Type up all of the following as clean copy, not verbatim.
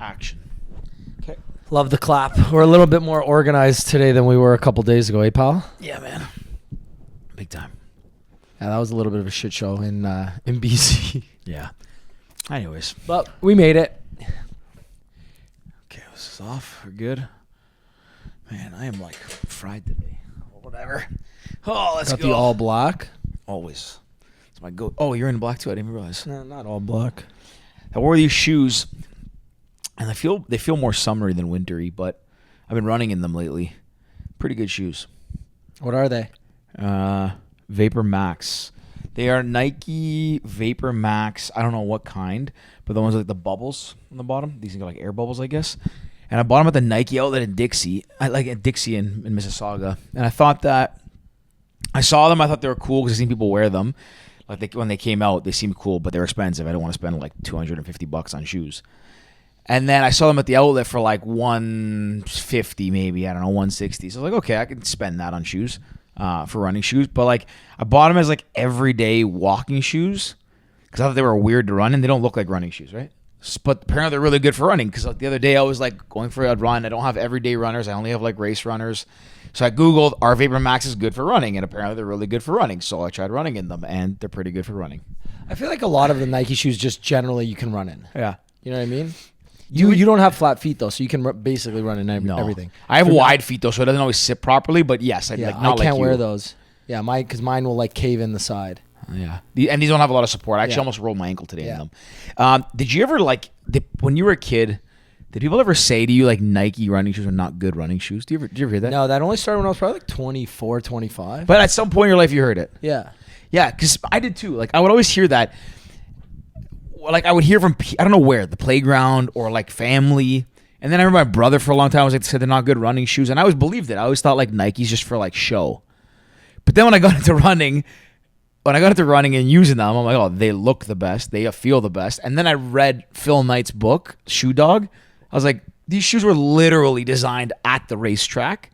Action. Okay. Love the clap. We're a little bit more organized today than we were a couple days ago, pal? Yeah, man. Big time. Yeah, that was a little bit of a shit show in BC. Yeah. Anyways. But we made it. Okay, this is off. We're good. Man, I am like fried today. Whatever. Oh, let's Got go. the all black. Always. It's my go. Oh, you're in black too. I didn't even realize. No, not all black. I wore these shoes, and they feel more summery than wintry, but I've been running in them lately. Pretty good shoes. What are they? Vapor Max. They are Nike Vapor Max. I don't know what kind, but the ones with like the bubbles on the bottom. These are like air bubbles, I guess. And I bought them at the Nike outlet in Dixie. I like at Dixie in Mississauga. And I thought that I saw them. I thought they were cool because I've seen people wear them. Like when they came out, they seemed cool, but they're expensive. I don't want to spend like $250 on shoes. And then I saw them at the outlet for like $150 maybe. I don't know, $160. So I was like, okay, I can spend that on shoes for running shoes. But like I bought them as like everyday walking shoes because I thought they were weird to run in. They don't look like running shoes, right? But apparently they're really good for running because like the other day I was like going for a run. I don't have everyday runners. I only have like race runners. So I Googled, are Vapor Max is good for running? And apparently they're really good for running. So I tried running in them, and they're pretty good for running. I feel like a lot of the Nike shoes just generally you can run in. Yeah. You know what I mean? You don't have flat feet, though, so you can basically run in everything. I have wide feet, though, so it doesn't always sit properly. But yes, I can't wear those. Yeah, because mine will like cave in the side. Yeah. And these don't have a lot of support. I actually almost rolled my ankle today in them. Did you ever, when you were a kid, did people ever say to you, like, Nike running shoes are not good running shoes? Did you ever hear that? No, that only started when I was probably like 24, 25. But at some point in your life, you heard it. Yeah. Yeah, because I did too. Like, I would always hear that. Like, I would hear from, I don't know where, the playground or, like, family. And then I remember my brother for a long time was like, said they're not good running shoes. And I always believed it. I always thought, like, Nike's just for, like, show. But then when I got into running and using them, I'm like, oh, they look the best. They feel the best. And then I read Phil Knight's book, Shoe Dog. I was like, these shoes were literally designed at the racetrack.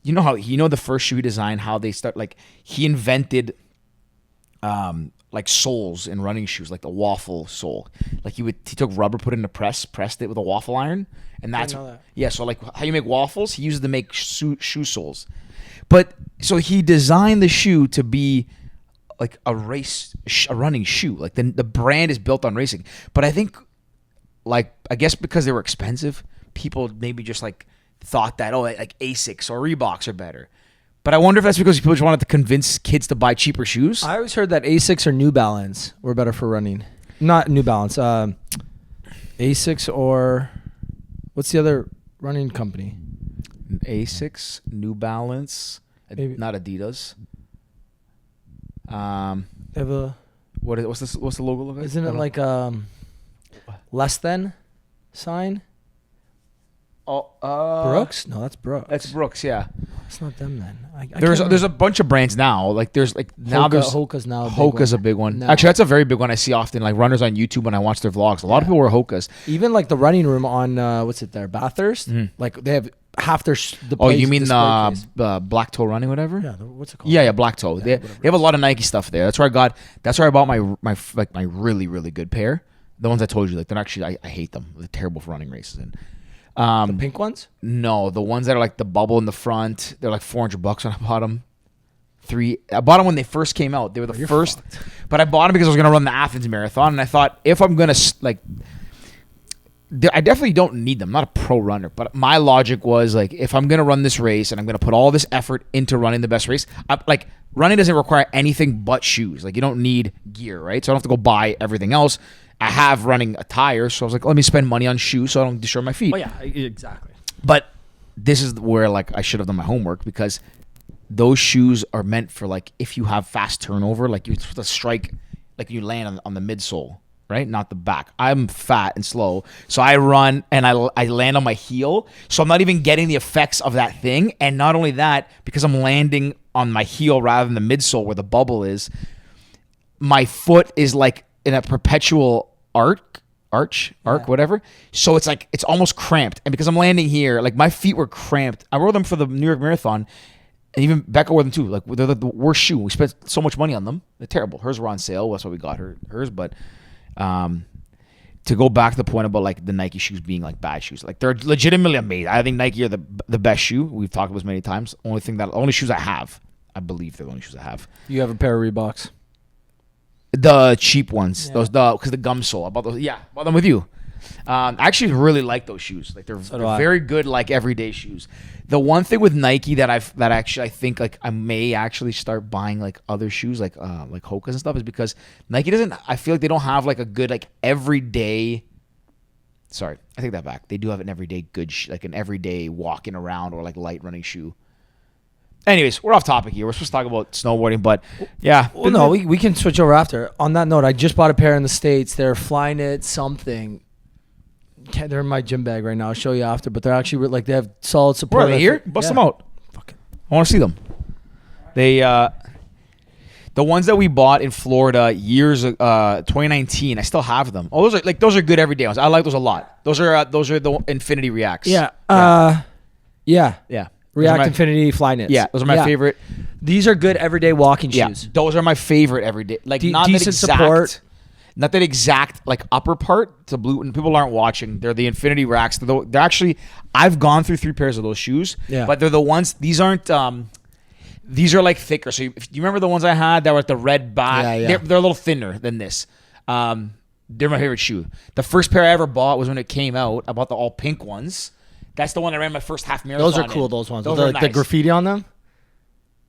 You know the first shoe he designed, how they start, like, he invented like soles in running shoes, like the waffle sole. Like he took rubber, put it in a pressed it with a waffle iron, and that's yeah. So like how you make waffles, he uses to make shoe soles. But so he designed the shoe to be like a running shoe. Like the brand is built on racing. But I think, like, I guess because they were expensive, people maybe just like thought that like Asics or Reeboks are better. But I wonder if that's because people just wanted to convince kids to buy cheaper shoes. I always heard that Asics or New Balance were better for running. Not New Balance. Asics or what's the other running company? Asics, New Balance, maybe. Not Adidas. They have what's the logo look like? Isn't it like less than sign? Oh, Brooks? No, that's Brooks. That's Brooks, yeah. It's not them then. There's a bunch of brands now. Like there's like now there's Hoka's a big one. No. Actually, that's a very big one I see often. Like runners on YouTube when I watch their vlogs. A lot of people wear Hoka's. Even like the running room on what's it there? Bathurst. Mm-hmm. Like they have half their the. Oh, you mean Black Toe Running, whatever? Yeah, what's it called? Yeah, Black Toe. Yeah, they have a lot of Nike stuff there. That's where I bought my really really good pair. The ones I told you, like they're actually I hate them. They're terrible for running races. And the pink ones? No, the ones that are like the bubble in the front. They're like $400 when I bought them. I bought them when they first came out. They were the first. Fucked. But I bought them because I was going to run the Athens Marathon, and I thought if I'm going to like, I definitely don't need them. I'm not a pro runner, but my logic was like, if I'm going to run this race and I'm going to put all this effort into running the best race, like running doesn't require anything but shoes. Like you don't need gear, right? So I don't have to go buy everything else. I have running attire, so I was like, let me spend money on shoes so I don't destroy my feet. Oh, yeah, exactly. But this is where like I should have done my homework because those shoes are meant for like if you have fast turnover, like you're supposed to strike like you land on the midsole, right? Not the back. I'm fat and slow, so I run and I land on my heel, so I'm not even getting the effects of that thing. And not only that, because I'm landing on my heel rather than the midsole where the bubble is, my foot is like in a perpetual arch, whatever. So it's like, it's almost cramped. And because I'm landing here, like my feet were cramped. I wore them for the New York Marathon, and even Becca wore them too. Like they're the worst shoe. We spent so much money on them. They're terrible. Hers were on sale. That's why we got hers. But to go back to the point about like the Nike shoes being like bad shoes, like they're legitimately amazing. I think Nike are the best shoe. We've talked about this many times. Only shoes I have. I believe they're the only shoes I have. You have a pair of Reeboks. The cheap ones, because the gum sole. I bought those. Yeah, bought them with you. I actually really like those shoes. Like they're very good, like everyday shoes. The one thing with Nike that I think like I may actually start buying like other shoes like Hokas and stuff is because Nike doesn't. I feel like they don't have like a good like everyday. Sorry, I take that back. They do have an everyday good like an everyday walking around or like light running shoe. Anyways, we're off topic here. We're supposed to talk about snowboarding, but yeah. Well, no, we can switch over after. On that note, I just bought a pair in the States. They're Flyknit something. They're in my gym bag right now. I'll show you after, but they're actually like they have solid support. Where are they here? Bust them out. I want to see them. They the ones that we bought in Florida 2019. I still have them. Oh, those are good everyday ones. I like those a lot. Those are the Infinity Reacts. Yeah. Yeah. React Infinity Flyknits. Yeah, those are my favorite. These are good everyday walking shoes. Those are my favorite everyday. Like not decent that exact, support. Not that exact like upper part to blue. And people aren't watching. They're the Infinity Racks. They're actually. I've gone through 3 pairs of those shoes. Yeah. But they're the ones. These aren't. These are like thicker. So if you remember the ones I had that were at the red back. Yeah. They're a little thinner than this. They're my favorite shoe. The first pair I ever bought was when it came out. I bought the all pink ones. That's the one I ran my first half marathon. Those are cool. Those ones. Those are are like the graffiti on them.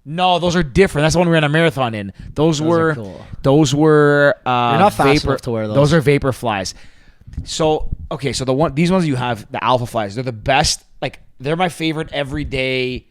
No, those are different. That's the one we ran a marathon in. Those were cool. Those were You're not fast enough to wear those. Those are Vapor Flies. So these ones you have, the Alpha Flies, they're the best. Like they're my favorite everyday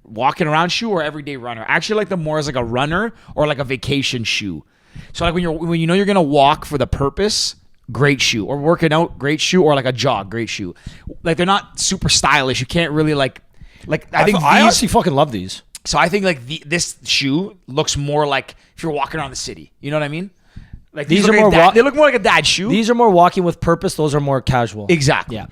walking around shoe or everyday runner. I actually like them more as like a runner or like a vacation shoe. So like when you know you're gonna walk for the purpose, great shoe, or working out, great shoe, or like a jog, great shoe. Like they're not super stylish. You can't really like I honestly fucking love these. So I think like this shoe looks more like if you're walking around the city. You know what I mean? Like these are more they look more like a dad shoe. These are more walking with purpose. Those are more casual. Exactly. Yeah.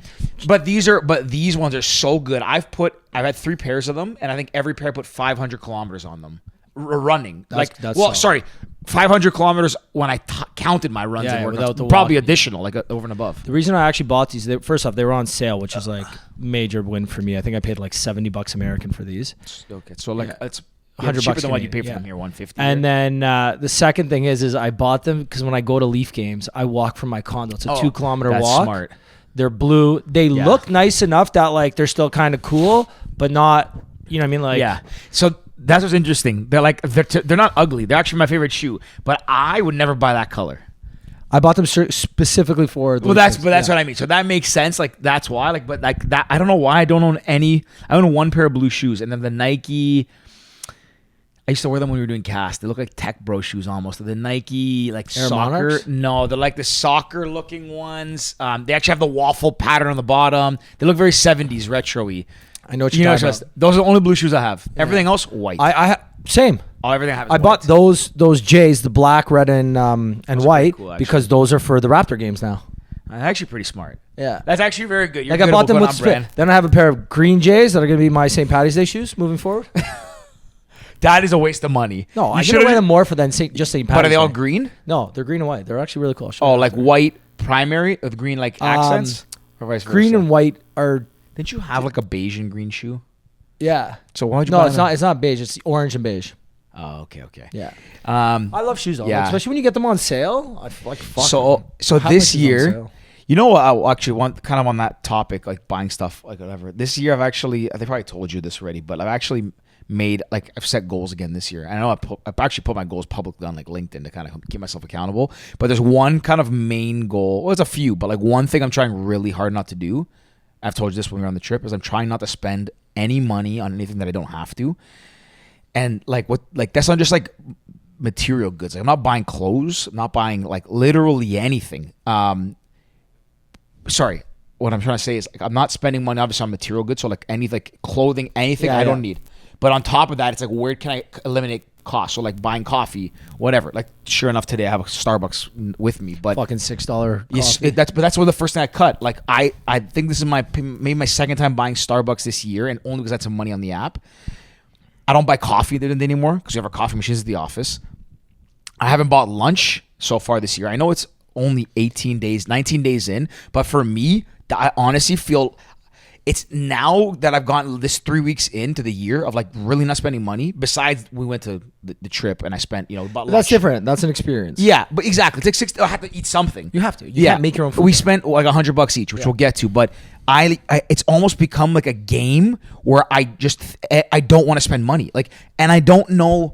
But these ones are so good. I've had 3 pairs of them, and I think every pair put 500 kilometers on them running. That's 500 kilometers when I counted my runs and without workouts. the Probably walking. additional, like over and above. The reason I actually bought these, first off, they were on sale, which is like major win for me. I think I paid like $70 American for these. Okay, so like it's $100 cheaper than what you Canadian, pay for them here, $150. And then the second thing is I bought them because when I go to Leaf games, I walk from my condo. It's a 2-kilometer that's walk. Smart. They're blue. They look nice enough that like they're still kind of cool, but not. You know what I mean? Like So that's what's interesting. They're not ugly. They're actually my favorite shoe, but I would never buy that color. I bought them specifically for. That's what I mean. So that makes sense. Like that's why. Like, but like that, I don't know why I don't own any. I own 1 pair of blue shoes, and then the Nike. I used to wear them when we were doing cast. They look like tech bro shoes almost. The Nike like Air soccer. Monarchs? No, they're like the soccer looking ones. They actually have the waffle pattern on the bottom. They look very 70s retro-y. I know what you're talking about. Those are the only blue shoes I have. Everything else white. Same. Everything I have is I white. bought those J's, the black, red, and white, cool, because those are for the Raptor games now. Actually pretty smart. Yeah. That's actually very good. You're Like good I bought them about with going on brand. Then I have a pair of green J's that are going to be my St. Patty's Day shoes moving forward. That is a waste of money. No, I should wear them more for than just St. Patty's But are they all Day. green? No, they're green and white. They're actually really cool. I'll show Oh, you. like white primary with green like accents? Or vice versa? green and white are. Didn't you have like a beige and green shoe? Yeah. So why would you No, buy it's them? not. It's not beige. It's orange and beige. Oh, okay. Yeah. I love shoes, though. Yeah. Especially when you get them on sale. I like fuck. So Half my this shoes on year, sale. you know what? I actually want kind of on that topic, like buying stuff, like whatever. This year, I probably told you this already, but I've actually I've set goals again this year. I know I've actually put my goals publicly on like LinkedIn to kind of keep myself accountable. But there's one kind of main goal. Well, it's a few, but like one thing I'm trying really hard not to do. I've told you this when we were on the trip, is I'm trying not to spend any money on anything that I don't have to. And that's not just like material goods. Like I'm not buying clothes. I'm not buying like literally anything. Sorry. What I'm trying to say is like, I'm not spending money obviously on material goods. So like any like clothing, anything I don't need. But on top of that, it's like, where can I eliminate costs? So like buying coffee, whatever. Like sure enough, today I have a Starbucks with me, but fucking $6 yes, coffee. that's one of the first thing I cut. Like I think this is maybe my second time buying Starbucks this year, and only because I had some money on the app. I don't buy coffee anymore because we have our coffee machines at the office. I haven't bought lunch so far this year. I know it's only 18 days, 19 days in. But for me, I honestly feel it's now that I've gotten this 3 weeks into the year of like really not spending money. Besides, we went to the trip and I spent, bought lunch. That's different. That's an experience. Yeah, but exactly. It's like 6. I have to eat something. You have to. You can't make your own food. We spent like $100 each, which we'll get to. But it's almost become like a game where I don't want to spend money. Like, and I don't know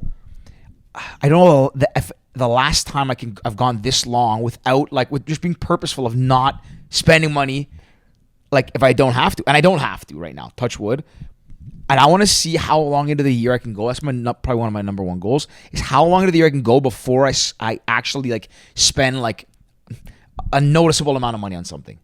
if the last time I've gone this long without like with just being purposeful of not spending money. Like if I don't have to, and I don't have to right now, touch wood. And I want to see how long into the year I can go. That's probably one of my number one goals is how long into the year I can go before I actually like spend like a noticeable amount of money on something.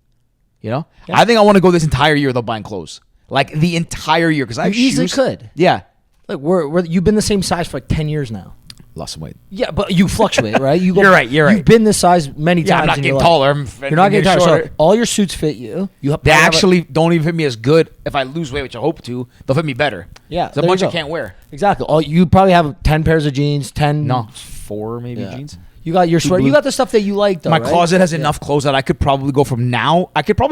Yeah. I think I want to go this entire year without buying clothes. Like the entire year because I easily could. Yeah. Like you've been the same size for like 10 years now. Lost some weight. Yeah, but you fluctuate, right? You're right. You've been this size many times. I'm not getting taller. You're not getting taller. So all your suits fit you. They actually don't even fit me as good. If I lose weight, which I hope to, they'll fit me better. Yeah, there's a bunch I can't wear. Exactly. You probably have 10 pairs of jeans. 4 maybe jeans. You got your sweater. You got the stuff that you like, though. My closet has enough clothes that I could probably go from now. I could go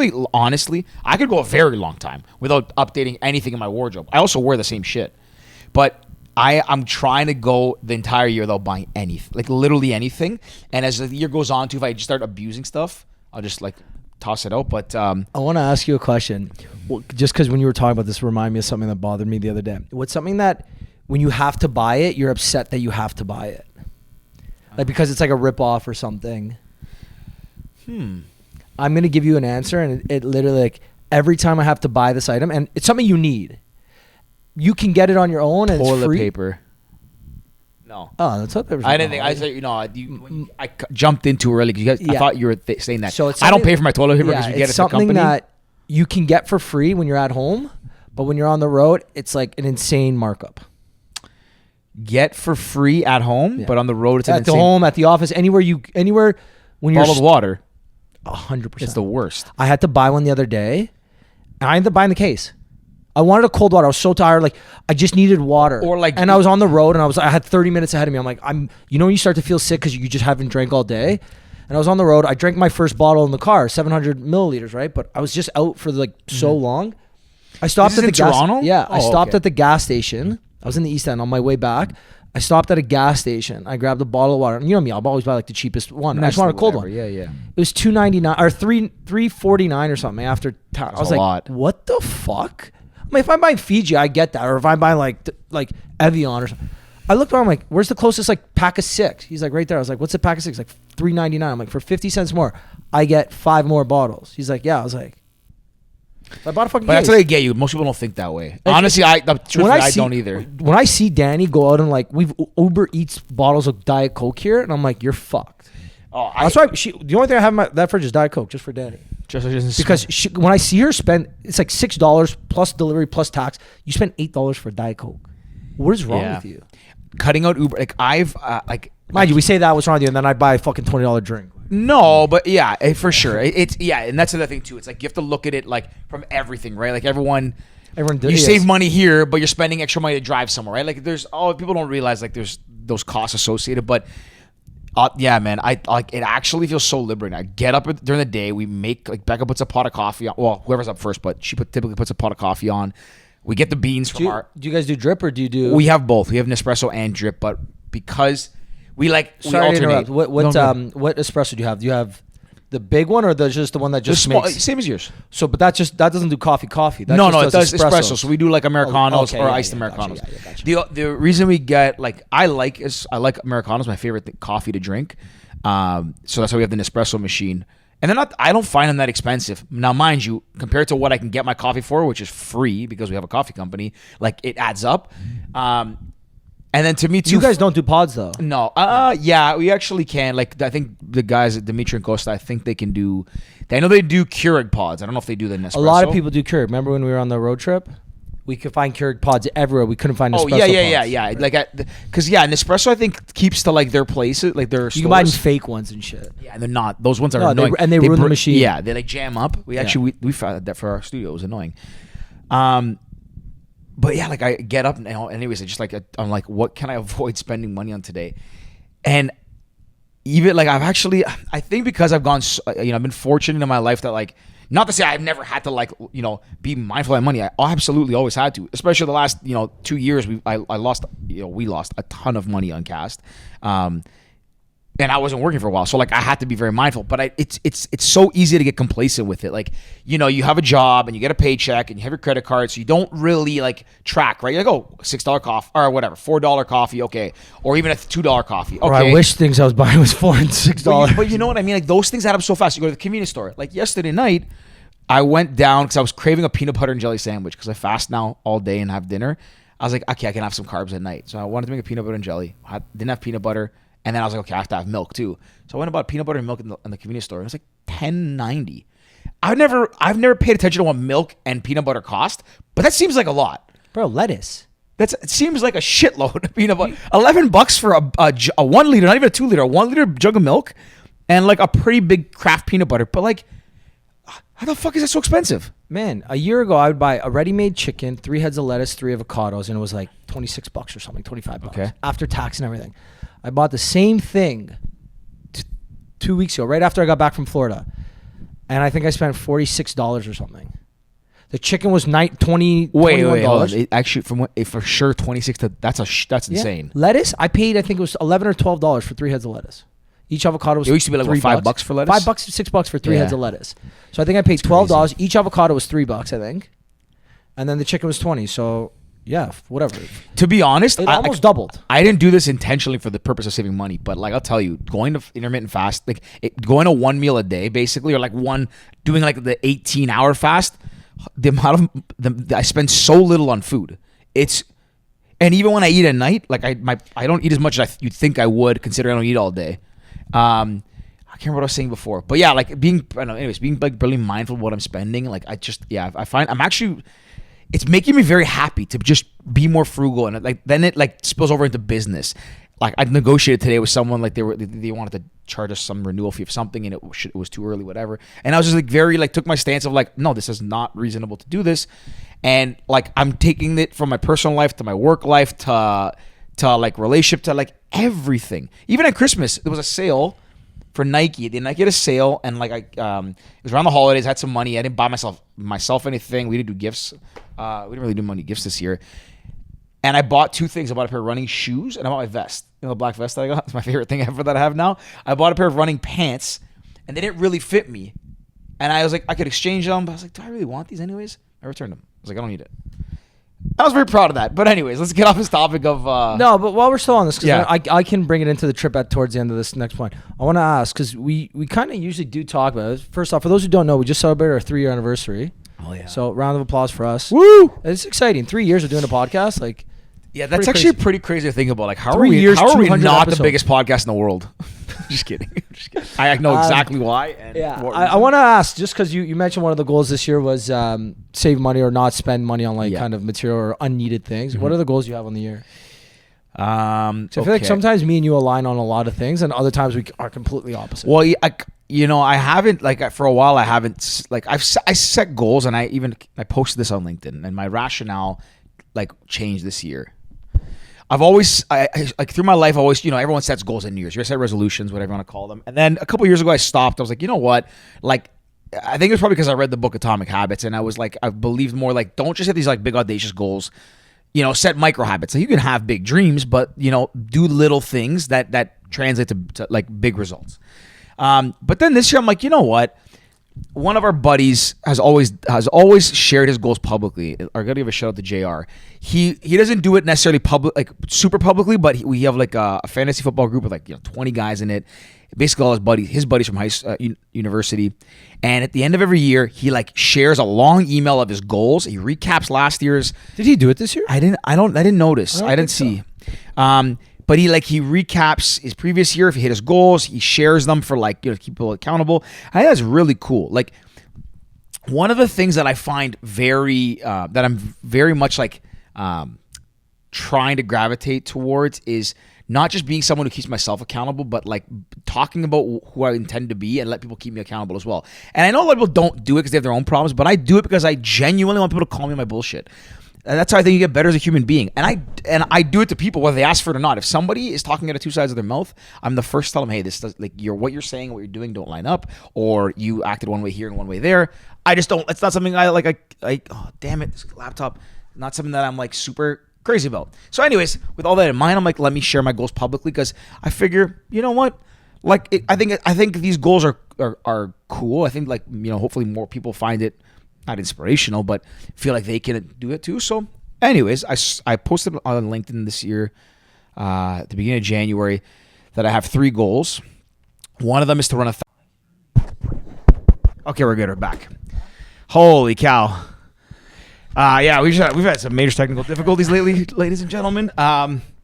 a very long time without updating anything in my wardrobe. I also wear the same shit, but I'm trying to go the entire year without buying anything, like literally anything. And as the year goes on, if I just start abusing stuff, I'll just like toss it out. But I want to ask you a question, just because when you were talking about this, remind me of something that bothered me the other day. What's something that when you have to buy it, you're upset that you have to buy it, like because it's like a ripoff or something? I'm gonna give you an answer, and it literally like every time I have to buy this item, and it's something you need. You can get it on your own and toilet it's free. Paper. No. Oh, the toilet paper. I didn't think. I said, I jumped in too early because I thought you were saying that. So it's I don't pay for my toilet paper because you get it from the company. It's something that you can get for free when you're at home, but when you're on the road, it's like an insane markup. Get for free at home, but on the road, it's at the home, at the office, anywhere when you're bottled water. 100%. It's the worst. I had to buy one the other day, and I ended up buying the case. I wanted a cold water. I was so tired. Like I just needed water. And I was on the road and I had 30 minutes ahead of me. I'm like, when you start to feel sick because you just haven't drank all day. And I was on the road. I drank my first bottle in the car, 700 milliliters, right? But I was just out for like so long. I stopped at the Toronto? Yeah. I stopped at the gas station. I was in the East End on my way back. I stopped at a gas station. I grabbed a bottle of water. And you know me, I'll always buy like the cheapest one. I just want a cold one. Yeah. It was $2.99 or $3.49 or something after town. I was like, what the fuck? I mean, if I'm buying Fiji, I get that. Or if I'm buying like Evian or something. I looked around, I'm like, where's the closest like pack of 6? He's like, right there. I was like, what's a pack of 6? Like $3.99. I'm like, for 50 cents more, I get 5 more bottles. He's like, yeah. I was like, I bought a fucking case. That's how they get you. Most people don't think that way. Honestly, I don't either. When I see Danny go out and like, we've Uber Eats bottles of Diet Coke here, and I'm like, you're fucked. That's why the only thing I have in that fridge is Diet Coke, just for Danny. Because when I see her spend, it's like $6 plus delivery plus tax. You spend $8 for Diet Coke. What is wrong with you? Cutting out Uber, mind you, we say that what's wrong with you, and then I buy a fucking $20 drink. No, but yeah, for sure. It's and that's the other thing too. It's like you have to look at it like from everything, right? Like everyone you save money here, but you're spending extra money to drive somewhere, right? Like people don't realize like there's those costs associated, but. Yeah, man. It actually feels so liberating. I get up during the day. We make like Becca puts a pot of coffee on. Well, whoever's up first, but she typically puts a pot of coffee on. We get the beans from our. Do you guys do drip or do you do? We have both. We have Nespresso and drip, but because we Sorry to alternate. What espresso do you have? Do you have the big one or just the one that just makes same as yours? So, but that doesn't do coffee. That no, just it does espresso. So we do like Americanos or iced Americanos. Gotcha. The reason we get I like Americanos, my favorite coffee to drink. So that's why we have the Nespresso machine. And they're not. I don't find them that expensive. Now, mind you, compared to what I can get my coffee for, which is free because we have a coffee company, like it adds up. And then to me too, you guys don't do pods though. No, yeah, we actually can. Like I think the guys at Dimitri and Costa, I think they can do. I know they do Keurig pods. I don't know if they do the Nespresso. A lot of people do Keurig. Remember when we were on the road trip? We could find Keurig pods everywhere. We couldn't find Nespresso pods. Yeah. Like, because Nespresso I think keeps to like their places, like their stores. You can buy fake ones and shit. Yeah, and they're not. Those ones are annoying. They ruin the machine. Yeah, they like jam up. We found that for our studio. It was annoying. But yeah, like I get up now. Anyways, I'm like, what can I avoid spending money on today? And even like I think because I've gone, I've been fortunate in my life that like, not to say I've never had to like, be mindful of money. I absolutely always had to, especially the last, 2 years. We lost a ton of money on cast. And I wasn't working for a while. So like I had to be very mindful, but it's so easy to get complacent with it. Like, you have a job and you get a paycheck and you have your credit card. So you don't really like track, right? You're like, oh, $6 coffee or whatever, $4 coffee. Okay. Or even a $2 coffee. Okay. Or I wish things I was buying was $4 and $6. But you know what I mean? Like those things add up so fast. You go to the convenience store. Like yesterday night, I went down because I was craving a peanut butter and jelly sandwich because I fast now all day and have dinner. I was like, okay, I can have some carbs at night. So I wanted to make a peanut butter and jelly. I didn't have peanut butter. And then I was like, okay, I have to have milk too. So I went and bought peanut butter and milk in the convenience store. It was like $10.90. I've never paid attention to what milk and peanut butter cost, but that seems like a lot. Bro, lettuce. It seems like a shitload of peanut butter. $11 for a 1 liter, not even a 2 liter, a 1 liter jug of milk, and like a pretty big Kraft peanut butter. But like, how the fuck is that so expensive? Man, a year ago I would buy a ready-made chicken, 3 heads of lettuce, 3 avocados, and it was like $26 or something, $25 Okay. after tax and everything. I bought the same thing 2 weeks ago, right after I got back from Florida, and I think I spent $46 or something. The chicken was $21. Wait, hold on. It actually, for sure, 26. That's insane. Yeah. Lettuce, I paid. I think it was $11 or $12 for 3 heads of lettuce. Each avocado was. It used to be like $5 for lettuce. $5, $6 for 3 heads of lettuce. So I think I paid $12. Each avocado was $3, I think, and then the chicken was $20. So yeah, whatever. To be honest, it almost doubled. I didn't do this intentionally for the purpose of saving money, but like I'll tell you, going to intermittent fast, like going to one meal a day, basically, or like doing like the 18-hour fast. The amount of I spend so little on food. And even when I eat at night, like I don't eat as much as you'd think I would, considering I don't eat all day. I can't remember what I was saying before, but yeah, like being like really mindful of what I'm spending. Like I find I'm actually, it's making me very happy to just be more frugal, and like then it like spills over into business. Like I negotiated today with someone, like they wanted to charge us some renewal fee of something, and it was too early, whatever. And I was just like very like took my stance of like, no, this is not reasonable to do this, and like I'm taking it from my personal life to my work life to like relationship to like everything. Even at Christmas, there was a sale for Nike. They Nike had a sale, and like it was around the holidays. I had some money. I didn't buy myself anything. We didn't do gifts. We didn't really do money gifts this year. And I bought 2 things. I bought a pair of running shoes, and I bought my vest. The black vest that I got. It's my favorite thing ever that I have now. I bought a pair of running pants, and they didn't really fit me. And I was like, I could exchange them, but I was like, do I really want these anyways? I returned them. I was like, I don't need it. I was very proud of that. But anyways, let's get off this topic of... No, but while we're still on this, because I can bring it into the trip towards the end of this next point. I want to ask, because we kind of usually do talk about it. First off, for those who don't know, we just celebrated our 3-year anniversary. Oh, yeah. So round of applause for us. Woo! It's exciting. 3 years of doing a podcast. Like, yeah, that's actually pretty crazy to think about. Like, how are 3 we years, not 200 the episodes. biggest podcast in the world? Just kidding. I know exactly why. And yeah, I want to ask, just because you mentioned one of the goals this year was save money or not spend money on kind of material or unneeded things. Mm-hmm. What are the goals you have on the year? So I feel like sometimes me and you align on a lot of things, and other times we are completely opposite. Well, I haven't, like, for a while I haven't, like, I set goals, and I posted this on LinkedIn, and my rationale like changed this year. I've always, I like through my life, always, everyone sets goals at New Year's. You set resolutions, whatever you want to call them. And then a couple of years ago, I stopped. I was like, you know what? Like, I think it was probably because I read the book Atomic Habits, and I was like, I believed more like, don't just set these like big audacious goals. Set micro habits. Like, you can have big dreams, but do little things that translate to like big results. But then this year, I'm like, you know what? One of our buddies has always shared his goals publicly. I gotta give a shout out to JR. He doesn't do it necessarily public, like super publicly, but we have like a fantasy football group with like 20 guys in it. Basically all his buddies from university. And at the end of every year, he like shares a long email of his goals. He recaps last year's. Did he do it this year? I didn't notice. I didn't see. But he recaps his previous year. If he hit his goals, he shares them for like, keep people accountable. I think that's really cool. Like, one of the things that I find that I'm very much like trying to gravitate towards is not just being someone who keeps myself accountable, but like talking about who I intend to be and let people keep me accountable as well. And I know a lot of people don't do it because they have their own problems, but I do it because I genuinely want people to call me on my bullshit. And that's how I think you get better as a human being. And I do it to people whether they ask for it or not. If somebody is talking out of two sides of their mouth, I'm the first to tell them, hey, this does, like what you're saying, what you're doing don't line up, or you acted one way here and one way there. I just don't. It's not something I like. Oh damn it, this laptop. Not something that I'm like super crazy about. So, anyways, with all that in mind, I'm like, let me share my goals publicly because I figure, you know what, like I think these goals are cool. I think like hopefully more people find it. Not inspirational, but feel like they can do it too. So anyways, I posted on LinkedIn this year, at the beginning of January, that I have 3 goals. One of them is to run Okay, we're good. We're back. Holy cow. Yeah, we've had some major technical difficulties lately, ladies and gentlemen.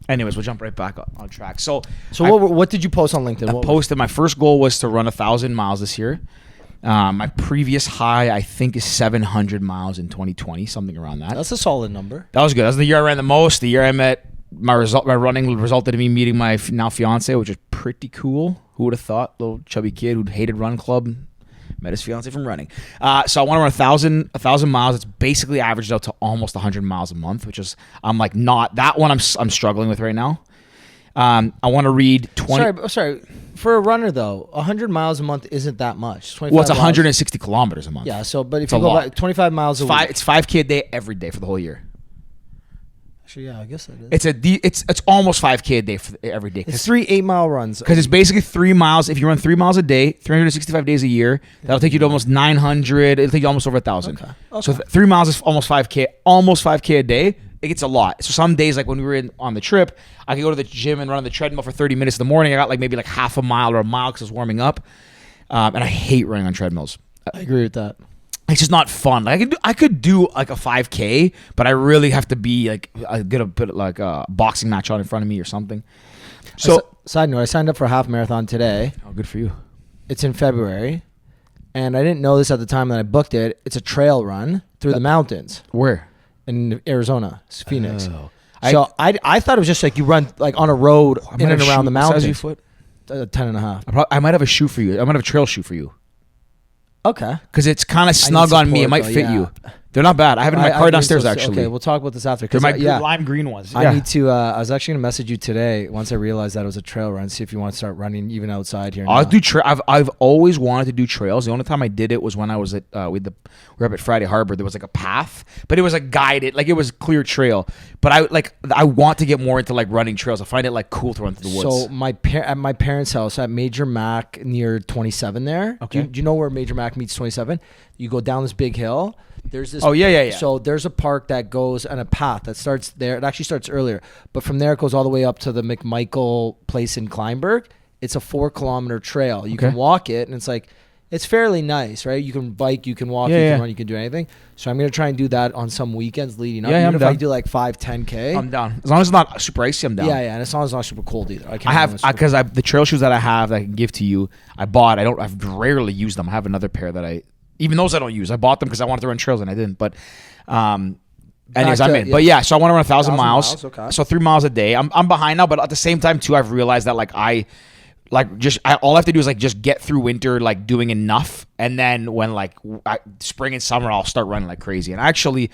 Anyways, we'll jump right back on track. So what did you post on LinkedIn? I posted my first goal was to run 1,000 miles this year. My previous high, I think, is 700 miles in 2020, something around that. That's a solid number. That was good. That was the year I running the most. The year I met my running resulted in me meeting my now fiance, which is pretty cool. Who would have thought? Little chubby kid who hated run club met his fiance from running. So I want to run 1,000 miles. It's basically averaged out to almost 100 miles a month, which is I'm like not that one. I'm struggling with right now. I want to read 20. Sorry. For a runner, though, 100 miles a month isn't that much. Well, it's 160 kilometers a month. Yeah, so, but if you go back 25 miles a week. It's 5K a day every day for the whole year. Actually, yeah, I guess that is. It's almost 5K a day for every day. It's 3 8-mile runs. Because it's basically 3 miles. If you run 3 miles a day, 365 days a year, that'll take you to almost 900. It'll take you almost over 1,000. Okay. So 3 miles is almost 5K a day. It gets a lot. So some days, like when we were on the trip, I could go to the gym and run on the treadmill for 30 minutes in the morning. I got like maybe like half a mile or a mile because I was warming up. And I hate running on treadmills. I agree with that. It's just not fun. Like I could do like a 5K, but I really have to be like I'm gonna put like a boxing match on in front of me or something. So side note, I signed up for a half marathon today. Oh, good for you. It's in February, and I didn't know this at the time that I booked it. It's a trail run through the mountains. Where? In Arizona, it's Phoenix. Oh. So I thought it was just like you run like on a road in and around the mountains. Size of your foot? 10 and a half. I might have a shoe for you. I might have a trail shoe for you. Okay. Because it's kind of snug on me. It might fit you. They're not bad. I have it in my car downstairs, actually. Okay, we'll talk about this after. They're my lime green ones. I need to. I was actually going to message you today once I realized that it was a trail run. See if you want to start running even outside here. I'll do I've always wanted to do trails. The only time I did it was when I was at we were up at Friday Harbor. There was like a path, but it was a guided, like it was clear trail. But I want to get more into like running trails. I find it like cool to run through the woods. So at my parents' house at Major Mac near 27 there. Okay. Do you know where Major Mac meets 27? You go down this big hill. There's this. Oh yeah. So there's a park that goes and a path that starts there. It actually starts earlier, but from there it goes all the way up to the McMichael place in Kleinberg. It's a 4-kilometer trail. You can walk it, and it's fairly nice, right? You can bike, you can walk, you can run, you can do anything. So I'm gonna try and do that on some weekends leading up. Even if I do like 5-10K, I'm down. As long as it's not super icy, I'm down. Yeah, and as long as it's not super cold either. I have because the trail shoes that I have that I can give to you. I've rarely used them. I have another pair that even those I don't use. I bought them because I wanted to run trails and I didn't. But anyways, I'm in. Yeah. But yeah, so I want to run 1,000 miles. Okay. So 3 miles a day. I'm behind now, but at the same time too, I've realized that like all I have to do is like just get through winter like doing enough, and then when like spring and summer, I'll start running like crazy. And actually,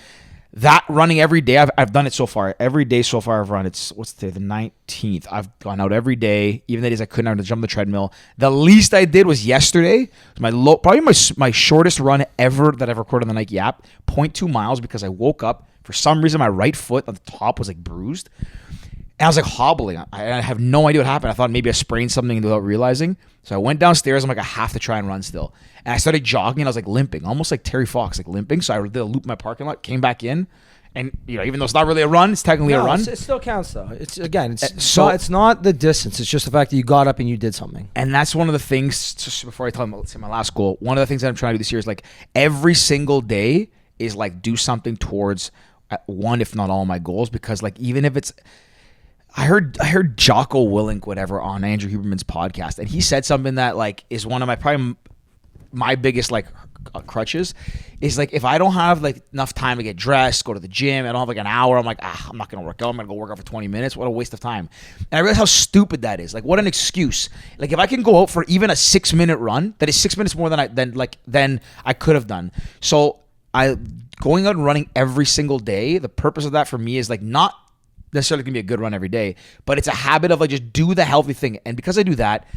that running every day, I've done it so far. Every day so far I've run. What's today? The 19th. I've gone out every day, even the days I couldn't have to jump the treadmill. The least I did was yesterday. It was probably my shortest run ever that I've recorded on the Nike app. 0.2 miles because I woke up. For some reason, my right foot on the top was like bruised. And I was like hobbling. I have no idea what happened. I thought maybe I sprained something without realizing. So I went downstairs. I'm like, I have to try and run still. And I started jogging and I was like limping, almost like Terry Fox, like limping. So I did a loop in my parking lot, came back in. And even though it's not really a run, it's technically a run. It still counts though. It's not the distance. It's just the fact that you got up and you did something. And that's one of the things, just before I tell them, let's say my last goal, one of the things that I'm trying to do this year is like every single day is like do something towards one, if not all my goals. Because like even if it's, I heard Jocko Willink, whatever, on Andrew Huberman's podcast, and he said something that like is one of my biggest like crutches is like if I don't have like enough time to get dressed, go to the gym, I don't have like an hour, I'm like, I'm not gonna work out. I'm gonna go work out for 20 minutes. What a waste of time. And I realize how stupid that is. Like what an excuse. Like if I can go out for even a 6-minute run, that is 6 minutes more than I could have done. So going out and running every single day, the purpose of that for me is like not necessarily gonna be a good run every day, but it's a habit of like just do the healthy thing. And because I do that,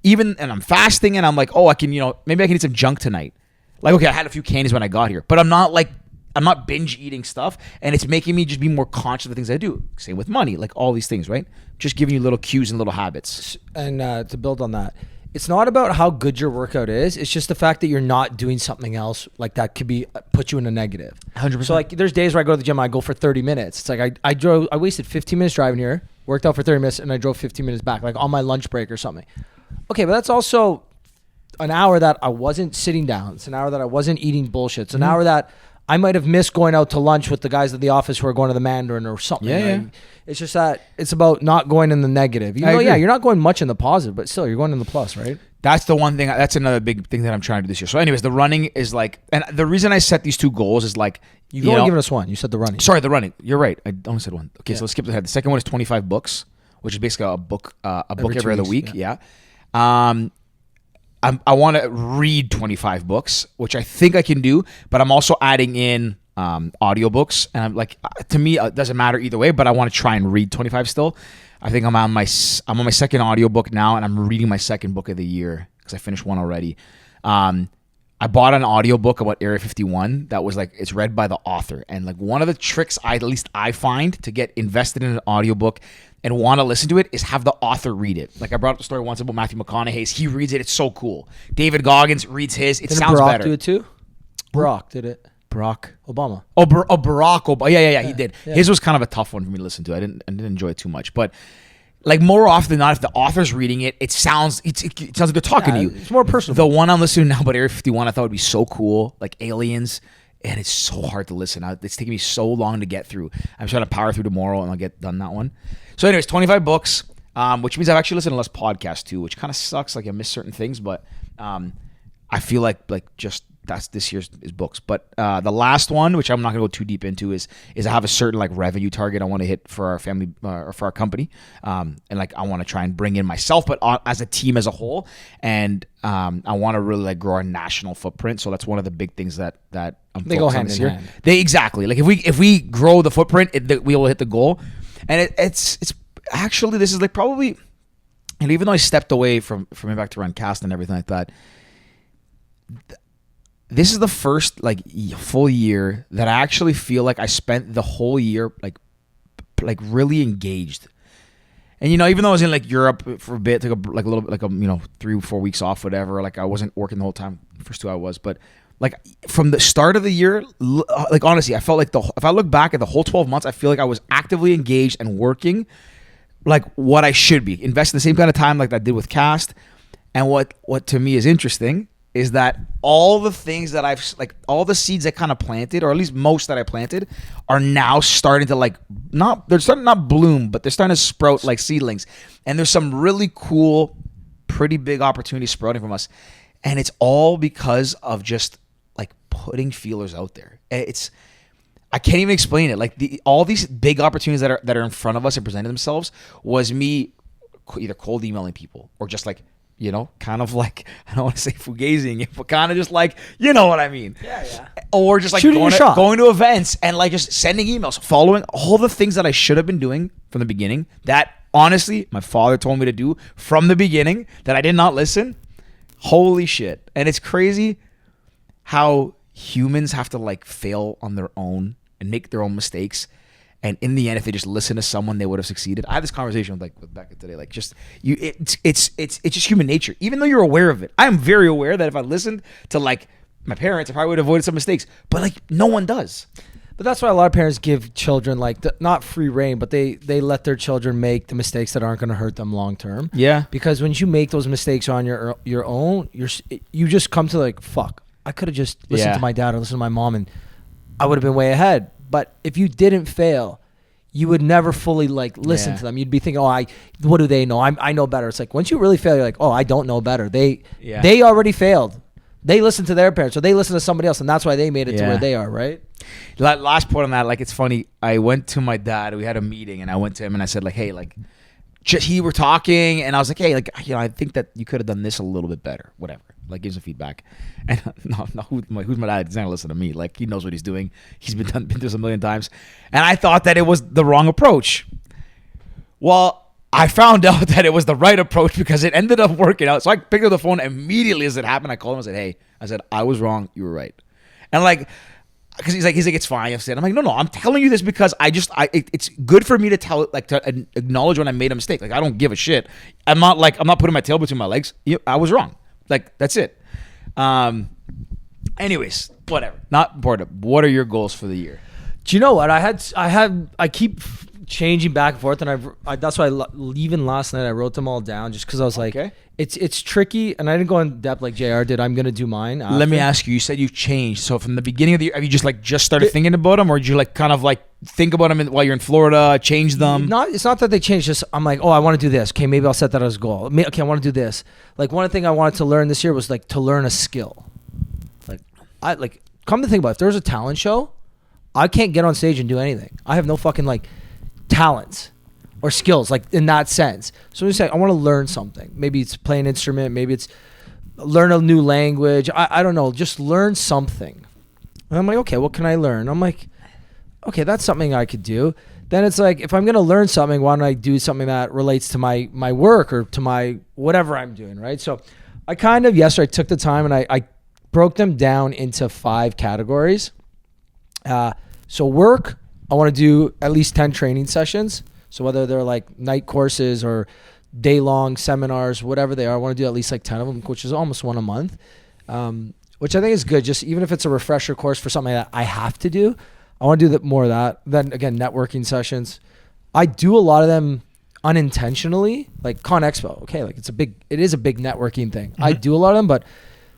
and I'm fasting and I'm like, oh, I can, maybe I can eat some junk tonight. Like, okay, I had a few candies when I got here, but I'm not binge eating stuff, and it's making me just be more conscious of the things I do. Same with money, like all these things, right? Just giving you little cues and little habits. And to build on that, it's not about how good your workout is. It's just the fact that you're not doing something else like that could be put you in a negative. 100%. So like, there's days where I go to the gym, I go for 30 minutes. It's like I wasted 15 minutes driving here, worked out for 30 minutes, and I drove 15 minutes back, like on my lunch break or something. Okay, but that's also an hour that I wasn't sitting down. It's an hour that I wasn't eating bullshit. It's an hour that I might have missed going out to lunch with the guys at the office who are going to the Mandarin or something. Yeah, right? It's just that it's about not going in the negative. You're not going much in the positive, but still you're going in the plus, right? That's the one thing. That's another big thing that I'm trying to do this year. So anyways, the running is like, and the reason I set these 2 goals is like, You've only given us one. You said the running. Sorry, the running. You're right. I only said one. Okay, so let's skip ahead. The second one is 25 books, which is basically a book every other week. Yeah. I want to read 25 books, which I think I can do, but I'm also adding in audiobooks, and I'm like, to me, it doesn't matter either way, but I want to try and read 25 still. I think I'm on my second audiobook now, and I'm reading my second book of the year because I finished one already. I bought an audiobook about Area 51 that was like, it's read by the author, and like one of the tricks at least I find to get invested in an audiobook and want to listen to it is have the author read it. Like I brought up the story once about Matthew McConaughey's. He reads it. It's so cool. David Goggins reads his. It sounds Barack better. do it too? Barack did it. Barack Obama. Barack Obama. Yeah, he did. Yeah. His was kind of a tough one for me to listen to. I didn't enjoy it too much. But like more often than not, if the author's reading it, it sounds like they're talking to you. It's more personal. The one I'm listening to now about Area 51, I thought would be so cool, like aliens. And it's so hard to listen. It's taking me so long to get through. I'm trying to power through tomorrow, and I'll get done that one. So anyways, 25 books, which means I've actually listened to less podcasts too, which kind of sucks. Like I miss certain things, but I feel like just that's this year's is books. But the last one, which I'm not gonna go too deep into, is I have a certain like revenue target I want to hit for our family or for our company, and like I want to try and bring in myself, but as a team as a whole, and I want to really like grow our national footprint. So that's one of the big things that I'm they go focused on hand this in year. hand. They exactly like if we grow the footprint, we will hit the goal, and it's actually this is like probably, and even though I stepped away from Impact to Run Cast and everything like that. This is the first like full year that I actually feel like I spent the whole year like really engaged. And even though I was in like Europe for a bit, took a little bit 3-4 weeks off, whatever. Like I wasn't working the whole time. First 2 I was, but like from the start of the year, like honestly, I felt like if I look back at the whole 12 months, I feel like I was actively engaged and working like what I should be, investing the same kind of time like I did with Cast. And what to me is interesting is that all the things that I've like all the seeds I kind of planted, or at least most that I planted, are now starting to they're starting not bloom, but they're starting to sprout like seedlings. And there's some really cool, pretty big opportunities sprouting from us. And it's all because of just like putting feelers out there. I can't even explain it. Like all these big opportunities that are in front of us and presented themselves was me either cold emailing people or just like, kind of like, I don't want to say fugazing it, but kind of just like, you know what I mean? Yeah. Or just like going to events and like just sending emails, following all the things that I should have been doing from the beginning that honestly, my father told me to do from the beginning that I did not listen. Holy shit. And it's crazy how humans have to like fail on their own and make their own mistakes. And in the end, if they just listen to someone, they would have succeeded. I had this conversation with Becca today. Like, just it's just human nature. Even though you're aware of it, I am very aware that if I listened to like my parents, I probably would have avoided some mistakes. But like, no one does. But that's why a lot of parents give children like not free reign, but they let their children make the mistakes that aren't going to hurt them long term. Yeah. Because when you make those mistakes on your own, you just come to like, fuck, I could have just listened to my dad or listened to my mom, and I would have been way ahead. But if you didn't fail, you would never fully like listen to them. You'd be thinking, what do they know? I know better. It's like once you really fail, you're like, I don't know better. They already failed. They listened to their parents, or they listened to somebody else, and that's why they made it to where they are, right? Last point on that, like it's funny. I went to my dad. We had a meeting, and I went to him and I said, like, hey, like, he were talking, and I was like, hey, like, I think that you could have done this a little bit better, whatever. like give some feedback. And who's my dad? He's not gonna listen to me. Like he knows what he's doing. He's been through this a million times. And I thought that it was the wrong approach. Well, I found out that it was the right approach because it ended up working out. So I picked up the phone immediately as it happened. I called him. I said, "Hey," I said, "I was wrong. You were right." And like, because he's like, it's fine. I've said, I'm like, no, I'm telling you this because it's good for me to tell it, like to acknowledge when I made a mistake. Like I don't give a shit. I'm not putting my tail between my legs. I was wrong. Like that's it. Anyways, whatever. Not important. What are your goals for the year? Do you know what I keep changing back and forth, and that's why even last night I wrote them all down just because I was like, okay. It's tricky, and I didn't go in depth like JR did. I'm gonna do mine after. Let me ask you. You said you've changed. So from the beginning of the year, have you just started thinking about them, or did you like kind of like think about them while you're in Florida, change them? It's not that they changed. Just I'm like, oh, I want to do this. Okay, maybe I'll set that as a goal. Okay, I want to do this. Like one thing I wanted to learn this year was like to learn a skill. Like come to think about it, if there's a talent show, I can't get on stage and do anything. I have no fucking like talents or skills like in that sense. So I'm just saying I want to learn something. Maybe it's play an instrument, maybe it's learn a new language. I don't know, just learn something. And I'm like, okay, what can I learn? I'm like, okay, that's something I could do. Then it's like, if I'm going to learn something, why don't I do something that relates to my work or to my whatever I'm doing, right? So I kind of, yesterday I took the time and I broke them down into 5 categories. So work, I want to do at least 10 training sessions. So whether they're like night courses or day-long seminars, whatever they are, I want to do at least like 10 of them, which is almost one a month, which I think is good. Just even if it's a refresher course for something that I have to do, I want to do more of that. Then again, networking sessions. I do a lot of them unintentionally, like Con Expo. Okay, like it is a big networking thing. Mm-hmm. I do a lot of them, but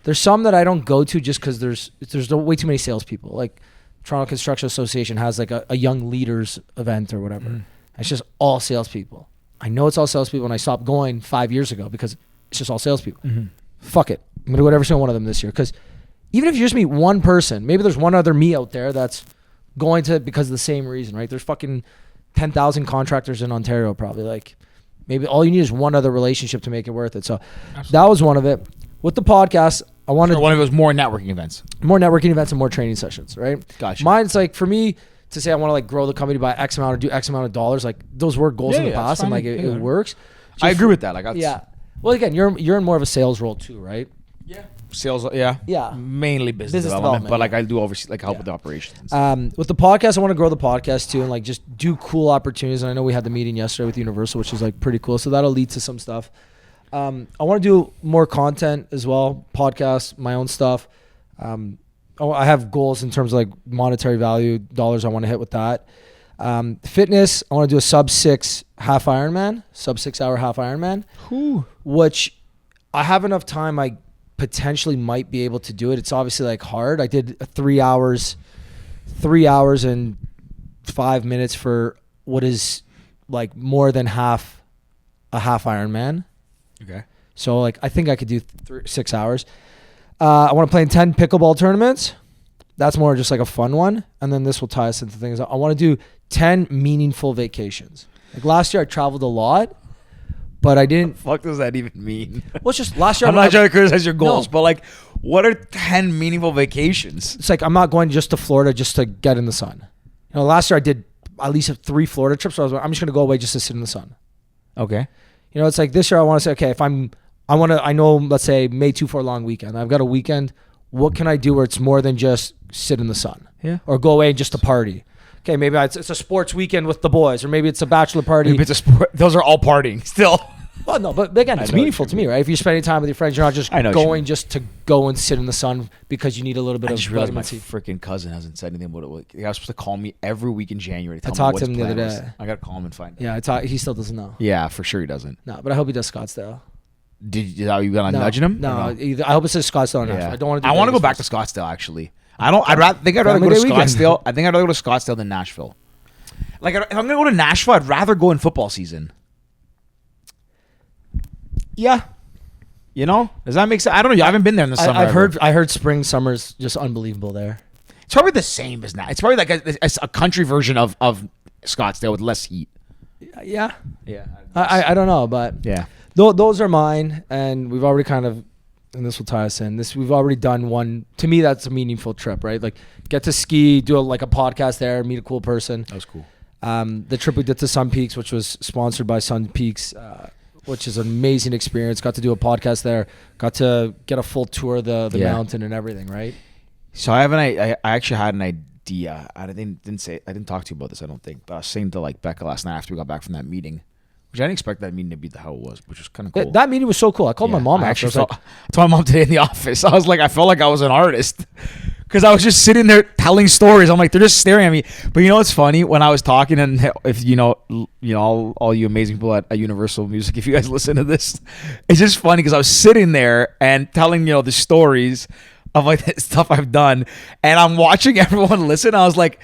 there's some that I don't go to just because there's way too many salespeople. Like Toronto Construction Association has like a young leaders event or whatever. Mm. It's just all salespeople. I know it's all salespeople, and I stopped going 5 years ago because it's just all salespeople. Mm-hmm. Fuck it. I'm going to go to every single one of them this year because even if you just meet one person, maybe there's one other me out there that's going to because of the same reason, right? There's fucking 10,000 contractors in Ontario probably. Like maybe all you need is one other relationship to make it worth it. So absolutely. That was one of it. With the podcast, I wanted one of those more networking events. More networking events and more training sessions, right? Gotcha. Mine's like for me to say I want to like grow the company by X amount or do X amount of dollars, like those were goals in the past and like it works. I agree with that. Like yeah. Well, again, you're in more of a sales role too, right? Yeah. Sales, yeah. Yeah. Mainly business development, but like I do oversee like help with the operations. With the podcast, I want to grow the podcast too and like just do cool opportunities. And I know we had the meeting yesterday with Universal, which is like pretty cool. So that'll lead to some stuff. I want to do more content as well, podcasts, my own stuff. I have goals in terms of like monetary value, dollars I want to hit with that. Fitness, I want to do a sub 6 hour half Ironman, which I have enough time. I potentially might be able to do it. It's obviously like hard. I did 3 hours and 5 minutes for what is like more than half a half Ironman. Okay. So like I think I could do 6 hours. I want to play in 10 pickleball tournaments. That's more just like a fun one. And then this will tie us into things. I want to do 10 meaningful vacations. Like last year I traveled a lot, but I didn't. What the fuck does that even mean? Well, it's just last year. I'm not trying to criticize your goals, but like, what are 10 meaningful vacations? It's like I'm not going just to Florida just to get in the sun. You know, last year I did at least 3 Florida trips. So I'm just going to go away just to sit in the sun. Okay. You know, it's like this year I want to say, okay, I know, let's say May 2 for a long weekend. I've got a weekend. What can I do where it's more than just sit in the sun? Yeah. Or go away just to party. Okay, maybe it's a sports weekend with the boys, or maybe it's a bachelor party. Maybe it's a sport. Those are all partying still. Well, no, but again, it's meaningful to me, right? If you're spending time with your friends, you're not just going just to go and sit in the sun because you need a little bit of realized my freaking cousin hasn't said anything about it. He was supposed to call me every week in January. I talked to him the other day. I got to call him and find out. Yeah, he still doesn't know. Yeah, for sure he doesn't. No, but I hope he does Scottsdale. You gonna nudging him? No, I hope it says Scottsdale. Yeah. I don't want to. I want to go back to Scottsdale. Actually, I'd rather go to Scottsdale. I think I'd rather go to Scottsdale than Nashville. Like if I'm gonna go to Nashville, I'd rather go in football season. Yeah. You know, does that make sense? I don't know. I haven't been there in the summer. I heard spring, summer's just unbelievable there. It's probably the same as that. It's probably like a country version of Scottsdale with less heat. Yeah. Yeah. I don't know, but yeah. Those are mine, and we've already kind of and this will tie us in. We've already done one. To me, that's a meaningful trip, right? Like get to ski, do a podcast there, meet a cool person. That was cool. The trip we did to Sun Peaks, which was sponsored by Sun Peaks, which is an amazing experience. Got to do a podcast there. Got to get a full tour of the mountain and everything, right? So I actually had an idea. I didn't talk to you about this, I don't think, but I was saying to like Becca last night after we got back from that meeting, which I didn't expect that meeting to be how it was, which was kind of cool. That meeting was so cool. I called my mom. I told my mom today in the office. I was like, I felt like I was an artist because I was just sitting there telling stories. I'm like, they're just staring at me. But you know what's funny? When I was talking, and if you know, all you amazing people at Universal Music, if you guys listen to this, it's just funny because I was sitting there and telling the stories of like the stuff I've done, and I'm watching everyone listen. I was like,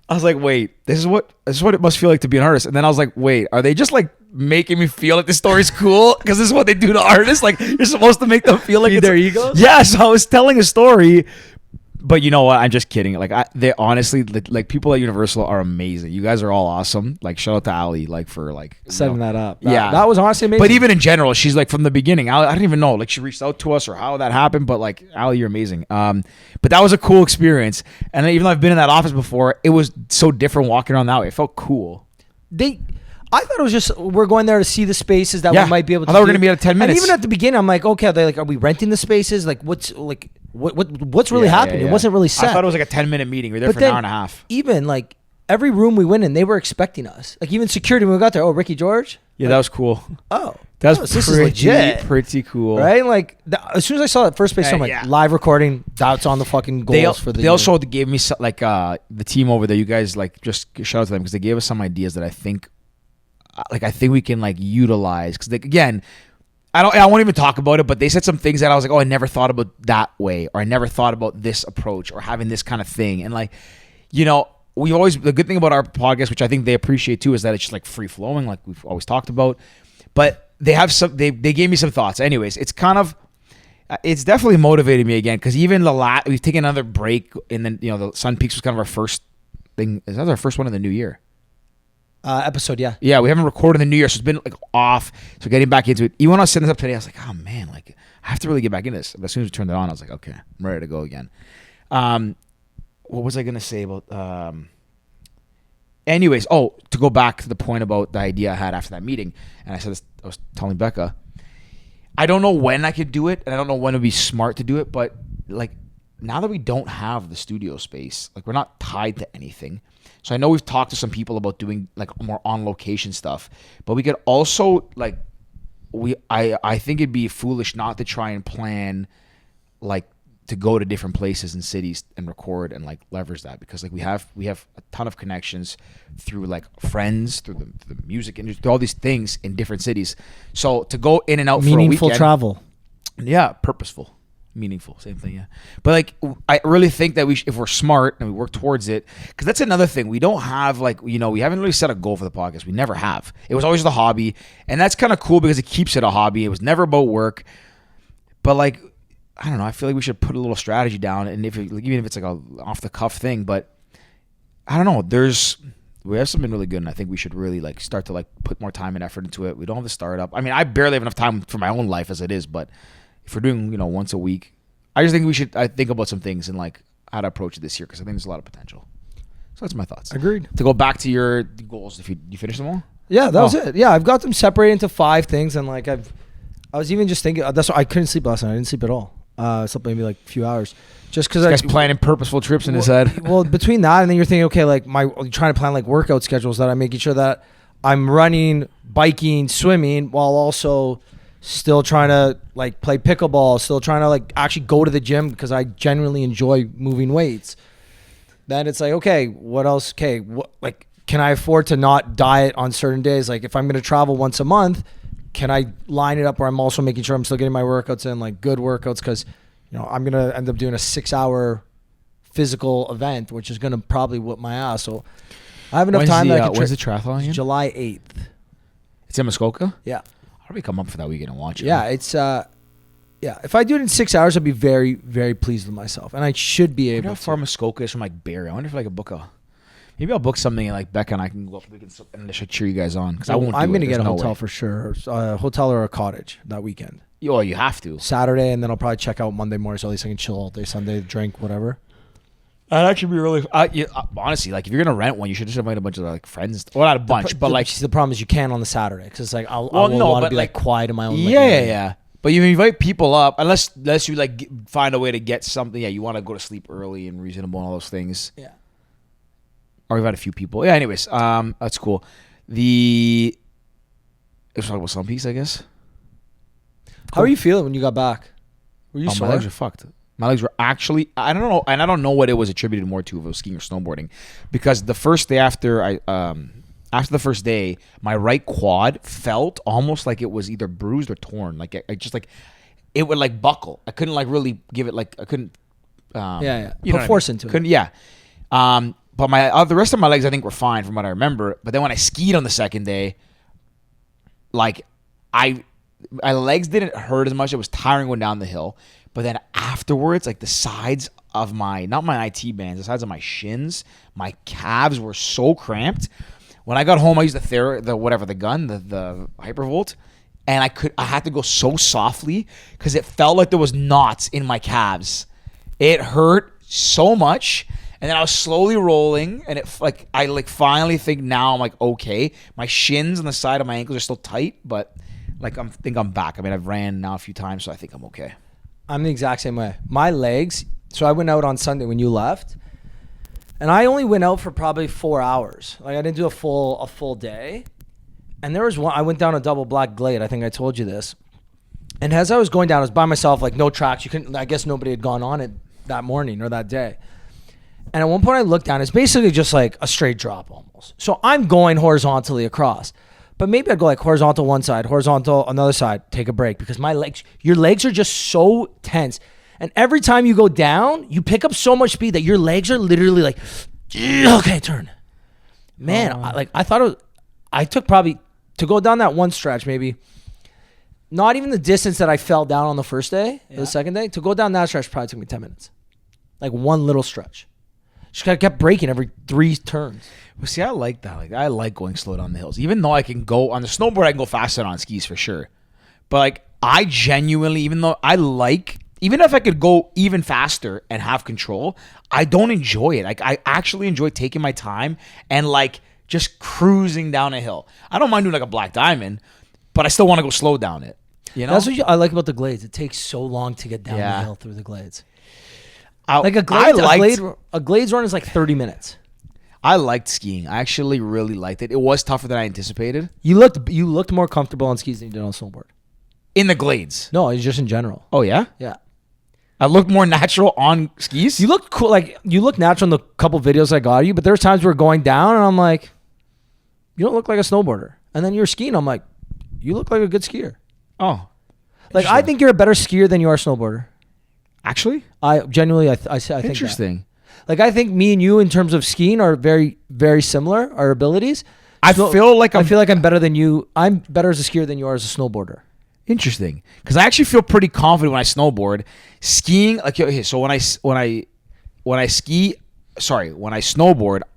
wait, this is what it must feel like to be an artist. And then I was like, wait, are they just like making me feel like the story's cool? Because this is what they do to artists. Like you're supposed to make them feel like their egos. Yeah. So I was telling a story, but you know what? I'm just kidding. Like they honestly, like people at Universal are amazing. You guys are all awesome. Like shout out to Ali, like for like setting that up. That was honestly amazing. But even in general, she's like from the beginning. I didn't even know. Like she reached out to us or how that happened. But like Ali, you're amazing. But that was a cool experience. And even though I've been in that office before, it was so different walking around that way. It felt cool. I thought it was just we're going there to see the spaces that we might be able to. I thought we were gonna be at 10 minutes. And even at the beginning, I'm like, okay, are we renting the spaces? Like, what's really happening? It wasn't really set. I thought it was like a 10-minute meeting. We were there for an hour and a half. Even like every room we went in, they were expecting us. Like even security when we got there. Oh, Ricky George. Yeah, that was cool. Oh, this is legit. Pretty cool, right? Like as soon as I saw that first space, I'm like, live recording. That's on the fucking goals for the. They also gave me the team over there. You guys just shout out to them because they gave us some ideas that I think we can utilize because again, I won't even talk about it, but they said some things that I was like, oh, I never thought about that way, or I never thought about this approach, or having this kind of thing, and the good thing about our podcast, which I think they appreciate too, is that it's just free flowing, like we've always talked about. But they gave me some thoughts. Anyways, it's definitely motivated me again because even we've taken another break, and then the Sun Peaks was kind of our first thing. Is that our first one in the new year? Episode, yeah. Yeah, we haven't recorded in the new year, so it's been off. So getting back into it. Even when I was setting this up today, I was like, oh man, I have to really get back into this. But as soon as we turned it on, I was like, okay, I'm ready to go again. What was I gonna say about? Anyways, to go back to the point about the idea I had after that meeting, and I said this, I was telling Becca, I don't know when I could do it, and I don't know when it would be smart to do it, but now that we don't have the studio space, we're not tied to anything. So I know we've talked to some people about doing more on location stuff, but we could also I think it'd be foolish not to try and plan to go to different places and cities and record and leverage that because we have a ton of connections through friends, through the music industry, through all these things in different cities. So to go in and out meaningful for a weekend, travel, purposeful. Meaningful, same thing, yeah. But I really think that if we're smart and we work towards it, because that's another thing. We don't have we haven't really set a goal for the podcast. We never have. It was always the hobby, and that's kind of cool because it keeps it a hobby. It was never about work. But I don't know. I feel like we should put a little strategy down, and even if it's a off the cuff thing. But I don't know. We have something really good, and I think we should really start to put more time and effort into it. We don't have the startup. I mean, I barely have enough time for my own life as it is, but. If we're doing, once a week, I just think we should think about some things and how to approach it this year because I think there's a lot of potential. So that's my thoughts. Agreed. To go back to your goals, if you finish them all? Yeah, that was it. Yeah, I've got them separated into 5 things, and I was even just thinking that's why I couldn't sleep last night. I didn't sleep at all. Slept maybe a few hours, just because I was planning purposeful trips in his head. Well, between that and then you're thinking, okay, trying to plan workout schedules that I'm making sure that I'm running, biking, swimming, while also. Still trying to play pickleball, still trying to actually go to the gym because I genuinely enjoy moving weights. Then it's okay, what else? Okay, can I afford to not diet on certain days? If I'm going to travel once a month, can I line it up where I'm also making sure I'm still getting my workouts in, good workouts? Because I'm going to end up doing a 6-hour physical event, which is going to probably whip my ass. So I have enough time that I can. When's the triathlon again? July 8th. It's in Muskoka? Yeah. How do we come up for that weekend and watch it? Yeah, it's if I do it in 6 hours, I'd be very, very pleased with myself, and I should be able. How far Muskoka is from Barrie? I wonder if I could book a Maybe I'll book something and like Becca and I can go up. And I should cheer you guys on because I won't. I'm going to get a hotel for sure. A hotel or a cottage that weekend. Oh, you have to. Saturday, and then I'll probably check out Monday morning, so at least I can chill all day Sunday, drink, whatever. That'd actually be really. Honestly, like if you're gonna rent one, you should just invite a bunch of like friends. Well, not a bunch, but like the problem is you can on the Saturday because it's like I want to be like quiet in my own. Yeah. But you invite people up unless you like find a way to get something. Yeah, you want to go to sleep early and reasonable and all those things. Yeah. Or we've had a few people. Yeah. Anyways, that's cool. Let's talk about Sun Peace, I guess. How are you feeling when you got back? Were you sore? My legs are fucked. My legs were actually, I don't know, and I don't know what it was attributed more to, if it was skiing or snowboarding, because the first day after the first day, my right quad felt almost like it was either bruised or torn. Like I just like, it would like buckle. I couldn't like really give it like, I couldn't. Put force into it. Yeah. But the rest of my legs I think were fine from what I remember. But then when I skied on the second day, like my legs didn't hurt as much. It was tiring going down the hill. But then afterwards, like the sides of not my IT bands, the sides of my shins, my calves were so cramped. When I got home, I used the gun, the Hypervolt, and I had to go so softly because it felt like there was knots in my calves. It hurt so much. And then I was slowly rolling, and I finally think now I'm like okay. My shins on the side of my ankles are still tight, but like I think I'm back. I mean, I've ran now a few times, so I think I'm okay. I'm the exact same way. My legs. So I went out on Sunday when you left, and I only went out for probably 4 hours. Like I didn't do a full day. And there was one. I went down a double black glade. I think I told you this. And as I was going down, I was by myself, like no tracks. You couldn't. I guess nobody had gone on it that morning or that day. And at one point I looked down. It's basically just like a straight drop almost. So I'm going horizontally across. But maybe I'd go like horizontal one side, horizontal another side, take a break. Because your legs are just so tense. And every time you go down, you pick up so much speed that your legs are literally like, okay, turn. Man, I took probably, to go down that one stretch maybe, not even the distance that I fell down on the first day, the second day, to go down that stretch probably took me 10 minutes. Like one little stretch. Just kept braking every 3 turns. Well, see, I like that. Like, I like going slow down the hills. Even though I can go on the snowboard, I can go faster than on skis for sure. But like, I genuinely, even if I could go even faster and have control, I don't enjoy it. Like, I actually enjoy taking my time and like just cruising down a hill. I don't mind doing like a black diamond, but I still want to go slow down it. You know, that's what I like about the glades. It takes so long to get down the hill through the glades. Like a glades run is like 30 minutes. I liked skiing. I actually really liked it. It was tougher than I anticipated. You looked more comfortable on skis than you did on snowboard. In the glades? No, it's just in general. Oh yeah? Yeah. I looked more natural on skis? You looked cool. Like you looked natural in the couple videos I got of you, but there was times we were going down and I'm like, you don't look like a snowboarder. And then you're skiing, I'm like, you look like a good skier. Oh. Like I think you're a better skier than you are a snowboarder. Actually? I genuinely, I think interesting. That. Like I think me and you in terms of skiing are very, very similar. Our abilities. I feel like I'm better than you. I'm better as a skier than you are as a snowboarder. Interesting, because I actually feel pretty confident when I snowboard. Skiing, like okay, so when I snowboard,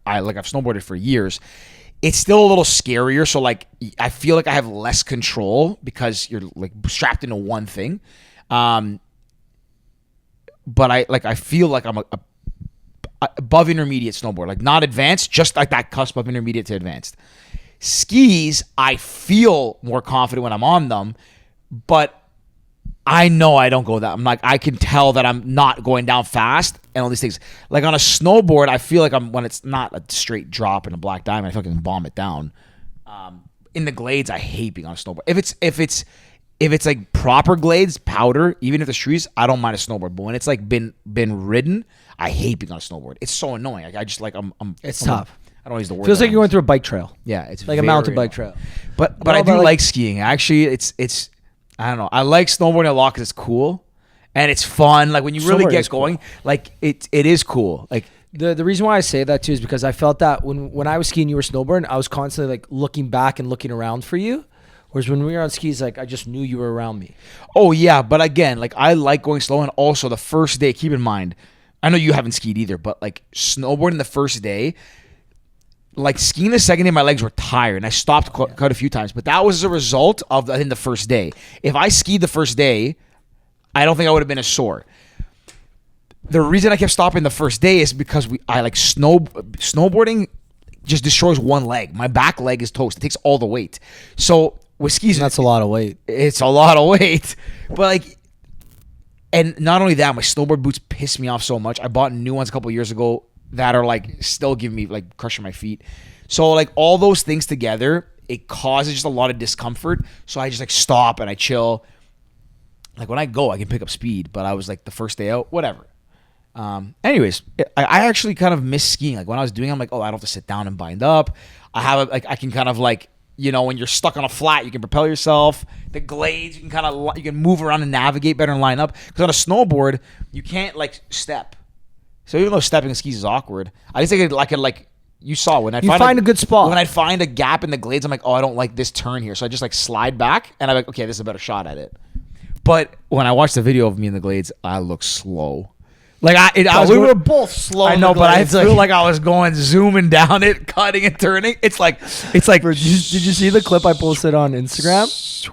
I've snowboarded for years. It's still a little scarier. So like I feel like I have less control because you're like strapped into one thing. But I feel like I'm a above intermediate snowboard, like not advanced, just like that cusp of intermediate to advanced. Skis, I feel more confident when I'm on them, but I know I don't go that. I'm like, I can tell that I'm not going down fast and all these things. Like on a snowboard, I feel like when it's not a straight drop in a black diamond, I feel like I can bomb it down. In the glades, I hate being on a snowboard. If it's like proper glades, powder, even if it's trees, I don't mind a snowboard. But when it's like been ridden, I hate being on a snowboard. It's so annoying. Like, I just like It's tough. I don't use the word. Feels like you're going through a bike trail. Yeah, it's like a mountain bike trail. But I do like skiing. Actually, it's I don't know. I like snowboarding a lot because it's cool and it's fun. Like when you really get going, like it is cool. Like the reason why I say that too is because I felt that when I was skiing, you were snowboarding. I was constantly like looking back and looking around for you. Whereas when we were on skis, like I just knew you were around me. Oh yeah, but again, like I like going slow, and also the first day. Keep in mind, I know you haven't skied either, but like snowboarding the first day, like skiing the second day, my legs were tired, and I stopped quite a few times. But that was a result of, I think, the first day. If I skied the first day, I don't think I would have been as sore. The reason I kept stopping the first day is because snowboarding just destroys one leg. My back leg is toast. It takes all the weight. So with skis, That's a lot of weight. It's a lot of weight. But like, and not only that, my snowboard boots piss me off so much. I bought new ones a couple years ago that are like still giving me like crushing my feet. So like all those things together, it causes just a lot of discomfort. So I just like stop and I chill. Like when I go, I can pick up speed, but I was like the first day out, whatever. Anyways, I actually kind of miss skiing. Like when I was doing it, I'm like, oh, I don't have to sit down and bind up. I can kind of like, you know, when you're stuck on a flat, you can propel yourself. The glades, you can move around and navigate better and line up. Because on a snowboard, you can't like step. So even though stepping on skis is awkward, I just think you saw when I find a good spot. When I'd find a gap in the glades, I'm like, oh, I don't like this turn here. So I just like slide back and I'm like, okay, this is a better shot at it. But when I watched the video of me in the glades, I look slow. Like we were both slow. I know, but I feel like I was going zooming down it, cutting and turning. It's like. Did you see the clip I posted on Instagram?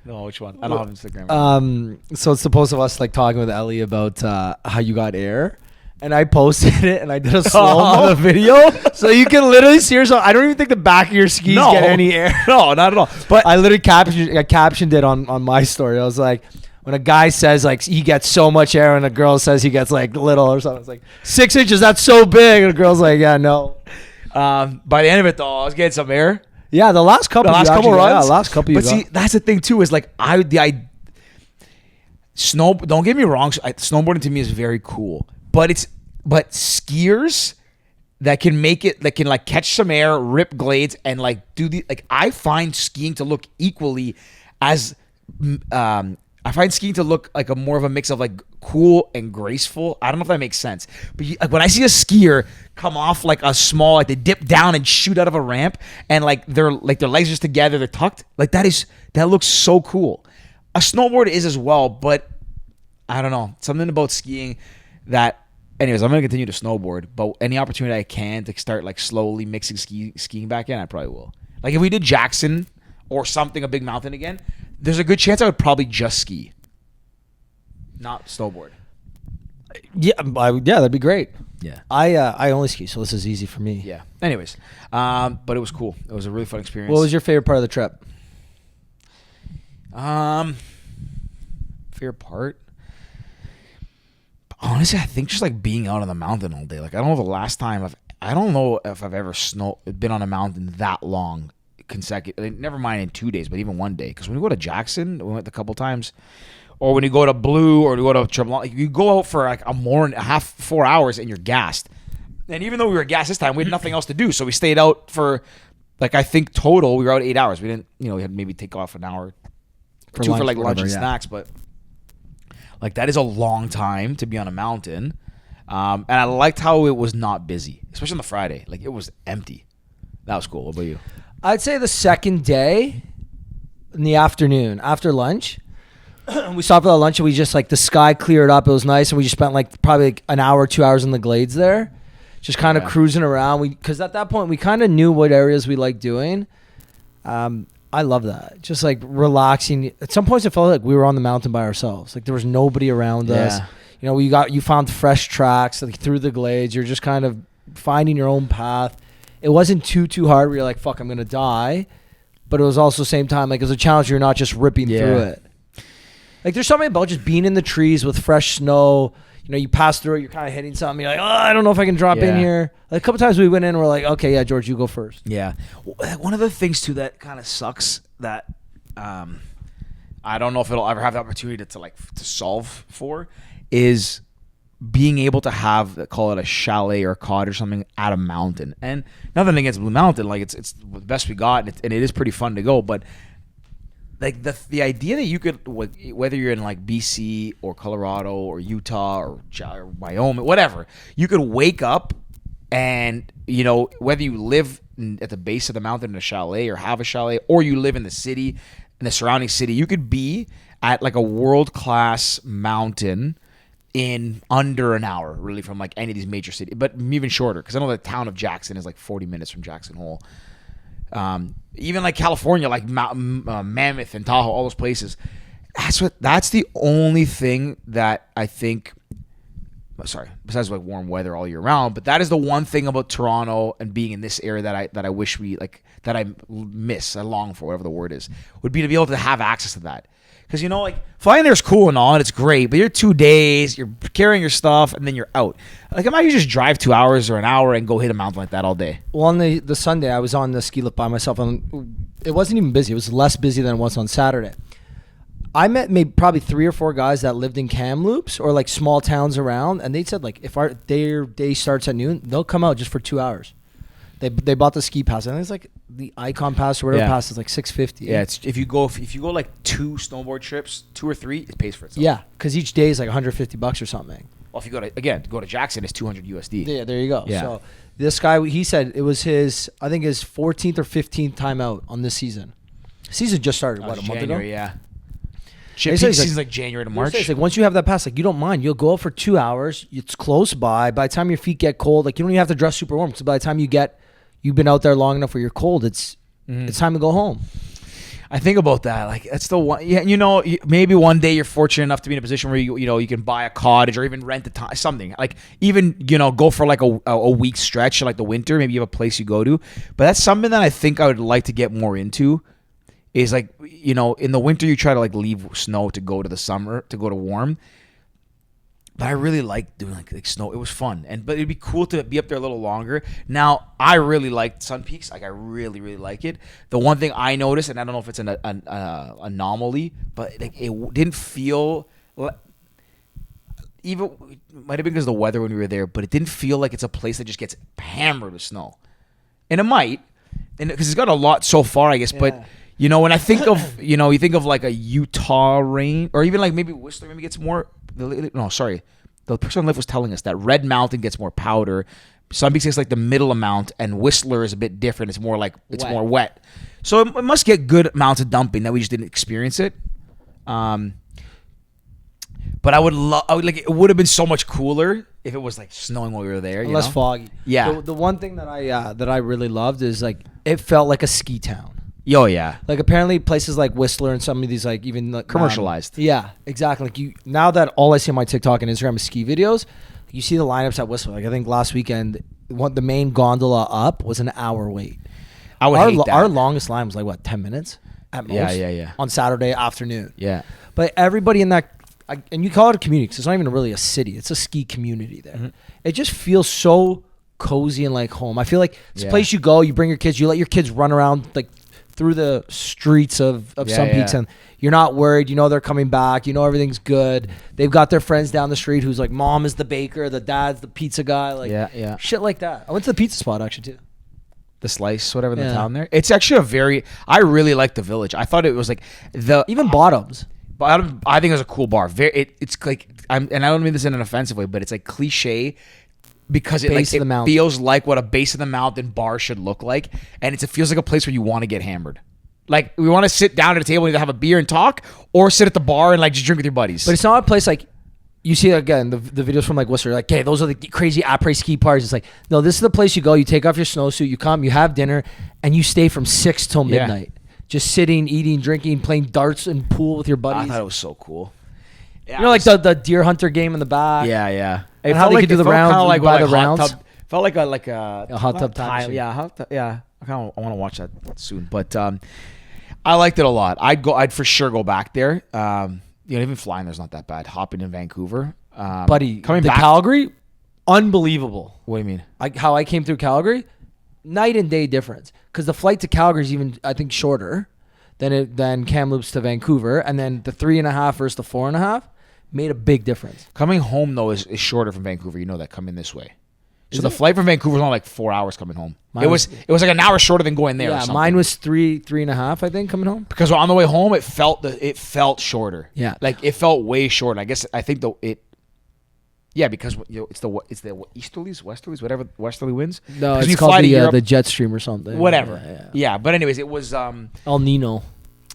No, which one? I don't have Instagram. So it's supposed of us like talking with Ellie about how you got air. And I posted it, and I did a slow-mo video, so you can literally see yourself. I don't even think the back of your skis get any air. No, not at all. But I literally captioned it on my story. I was like, when a guy says like he gets so much air, and a girl says he gets like little or something, it's like 6 inches. That's so big, and the girl's like, yeah, no. By the end of it, though, I was getting some air. Yeah, the last couple runs. Yeah, last couple. But see, that's the thing too. Is like don't get me wrong. Snowboarding to me is very cool. But skiers that can make it, that can like catch some air, rip glades, and like do I find skiing to look equally as I find skiing to look like a more of a mix of like cool and graceful. I don't know if that makes sense, but like when I see a skier come off like a small, like they dip down and shoot out of a ramp, and like their legs just together, they're tucked, like that looks so cool. A snowboard is as well, but I don't know, something about skiing that. Anyways, I'm gonna continue to snowboard, but any opportunity I can to start like slowly mixing skiing back in, I probably will. Like if we did Jackson or something, a big mountain again, there's a good chance I would probably just ski, not snowboard. Yeah, that'd be great. Yeah, I only ski, so this is easy for me. Yeah. Anyways, but it was cool. It was a really fun experience. What was your favorite part of the trip? Favorite part? Honestly, I think just like being out on the mountain all day. Like I don't know the last time I don't know if I've ever been on a mountain that long consecutive. Never mind in 2 days, but even one day. Because when we go to Jackson, we went a couple times, or when you go to Blue or you go to Tremblant, like you go out for like a more and a half, 4 hours, and you're gassed. And even though we were gassed this time, we had nothing else to do, so we stayed out for like I think total we were out 8 hours. We didn't, we had maybe take off an hour or two for like lunch and snacks, but. Like, that is a long time to be on a mountain. And I liked how it was not busy, especially on the Friday. Like, it was empty. That was cool. What about you? I'd say the second day in the afternoon, after lunch, we stopped at lunch and we just, like, the sky cleared up. It was nice. And we just spent, like, probably like an hour, 2 hours in the glades there. Just kind of cruising around. Because at that point, we kind of knew what areas we liked doing. I love that. Just like relaxing. At some points, it felt like we were on the mountain by ourselves. Like there was nobody around us. You found fresh tracks like through the glades. You're just kind of finding your own path. It wasn't too hard where you're like, fuck, I'm going to die. But it was also the same time, like it was a challenge. You're not just ripping through it. Like there's something about just being in the trees with fresh snow. You pass through it, you're kind of hitting something. You're like, oh, I don't know if I can drop in here. Like, a couple times we went in and we're like, okay, yeah, George, you go first. Yeah. One of the things, too, that kind of sucks that I don't know if it'll ever have the opportunity to solve for is being able to have, call it a chalet or a cottage or something at a mountain. And nothing against Blue Mountain. Like, it's the best we got, and it is pretty fun to go. But like the idea that you could, whether you're in like BC or Colorado or Utah or Wyoming, whatever, you could wake up and, whether you live at the base of the mountain in a chalet or have a chalet, or you live in the city, in the surrounding city, you could be at like a world-class mountain in under an hour, really, from like any of these major cities, but even shorter, because I know the town of Jackson is like 40 minutes from Jackson Hole. Even like California, like Mammoth and Tahoe, all those places. That's the only thing that I think. Sorry, besides like warm weather all year round, but that is the one thing about Toronto and being in this area that I wish we like, that I miss, I long for, whatever the word is, would be to be able to have access to that. Because, you know, like, flying there is cool and all, and it's great, but you're 2 days, you're carrying your stuff, and then you're out. Like, imagine you just drive 2 hours or an hour and go hit a mountain like that all day. Well, on the Sunday, I was on the ski lift by myself, and it wasn't even busy. It was less busy than it was on Saturday. I met maybe probably 3 or 4 guys that lived in Kamloops or, like, small towns around, and they said, like, if their day starts at noon, they'll come out just for 2 hours. They bought the ski pass. I think it's like the Icon pass or whatever pass is like $6.50. Yeah, it's if you go like 2 snowboard trips, 2 or 3, it pays for itself. Yeah, because each day is like $150 or something. Well, if you go to Jackson, it's $200 USD. Yeah, there you go. Yeah. So this guy, he said it was his 14th or 15th time out on this season. Season just started a month ago. Yeah. Season's like January to March. It's like once you have that pass, like you don't mind. You'll go out for 2 hours. It's close by. By the time your feet get cold, like you don't even have to dress super warm. Because by the time you've been out there long enough where you're cold, it's time to go home. I think about that. Like that's the one. Yeah, you know, maybe one day you're fortunate enough to be in a position where you can buy a cottage or even rent something. Like even go for like a week stretch, like the winter. Maybe you have a place you go to. But that's something that I think I would like to get more into. Is like, in the winter you try to like leave snow to go to the summer, to go to warm. But I really like doing like snow. It was fun, but it'd be cool to be up there a little longer. Now I really like Sun Peaks. Like I really, really like it. The one thing I noticed, and I don't know if it's an anomaly, but like it didn't feel. Even it might have been because of the weather when we were there, but it didn't feel like it's a place that just gets hammered with snow, and it might, and because it's got a lot so far, I guess, yeah. But. When I think of, you think of like a Utah rain, or even like maybe Whistler maybe gets more. No, sorry. The person on the lift was telling us that Red Mountain gets more powder. Sun Peaks gets like the middle amount, and Whistler is a bit different. It's more like more wet. So it must get good amounts of dumping that we just didn't experience it. But I would like it would have been so much cooler if it was like snowing while we were there. Less foggy. Yeah. The one thing that I really loved is like it felt like a ski town. Oh yeah. Like apparently places like Whistler and some of these like even like commercialized. Yeah, exactly. Like now that all I see on my TikTok and Instagram is ski videos, you see the lineups at Whistler. Like I think last weekend, the main gondola up was an hour wait. I would hate that. Our longest line was like 10 minutes at most. Yeah. On Saturday afternoon. Yeah. But everybody in that, and you call it a community because it's not even really a city. It's a ski community there. Mm-hmm. It just feels so cozy and like home. I feel like it's a place you go, you bring your kids, you let your kids run around like through the streets of Sun Peaks, and you're not worried. They're coming back. Everything's good. They've got their friends down the street who's like, mom is the baker, the dad's the pizza guy. Like shit like that. I went to the pizza spot actually too. The Slice, whatever in the town there. It's actually I really like the Village. I thought it was like even Bottoms. I think it was a cool bar. It's like and I don't mean this in an offensive way, but it's like cliche. Because it feels like what a base of the mountain bar should look like, and it feels like a place where you want to get hammered. Like we want to sit down at a table and either have a beer and talk, or sit at the bar and like just drink with your buddies. But it's not a place like you see again the videos from like Whistler. Like, okay, those are the crazy après ski parties. It's like no, this is the place you go. You take off your snowsuit, you come, you have dinner, and you stay from 6 till midnight, just sitting, eating, drinking, playing darts and pool with your buddies. I thought it was so cool. Yeah, like the deer hunter game in the back. Yeah. And how they could do the rounds, like by the rounds. Felt like a hot tub time. Yeah, I want to watch that soon. But I liked it a lot. I'd for sure go back there. Even flying there's not that bad. Hopping in Vancouver, buddy. Coming back Calgary, unbelievable. What do you mean? How I came through Calgary, night and day difference. Because the flight to Calgary is even I think shorter than Kamloops to Vancouver, and then the 3.5 versus the 4.5. Made a big difference. Coming home though is shorter from Vancouver. You know that coming this way. So the flight from Vancouver was only like 4 hours coming home. It was like an hour shorter than going there. Yeah, mine was 3.5. I think coming home. Because on the way home it felt shorter. Yeah, like it felt way shorter. I think because it's the easterlies, westerlies, whatever westerly winds. No, it's called the jet stream or something. Whatever. Yeah. But anyways, it was El Nino.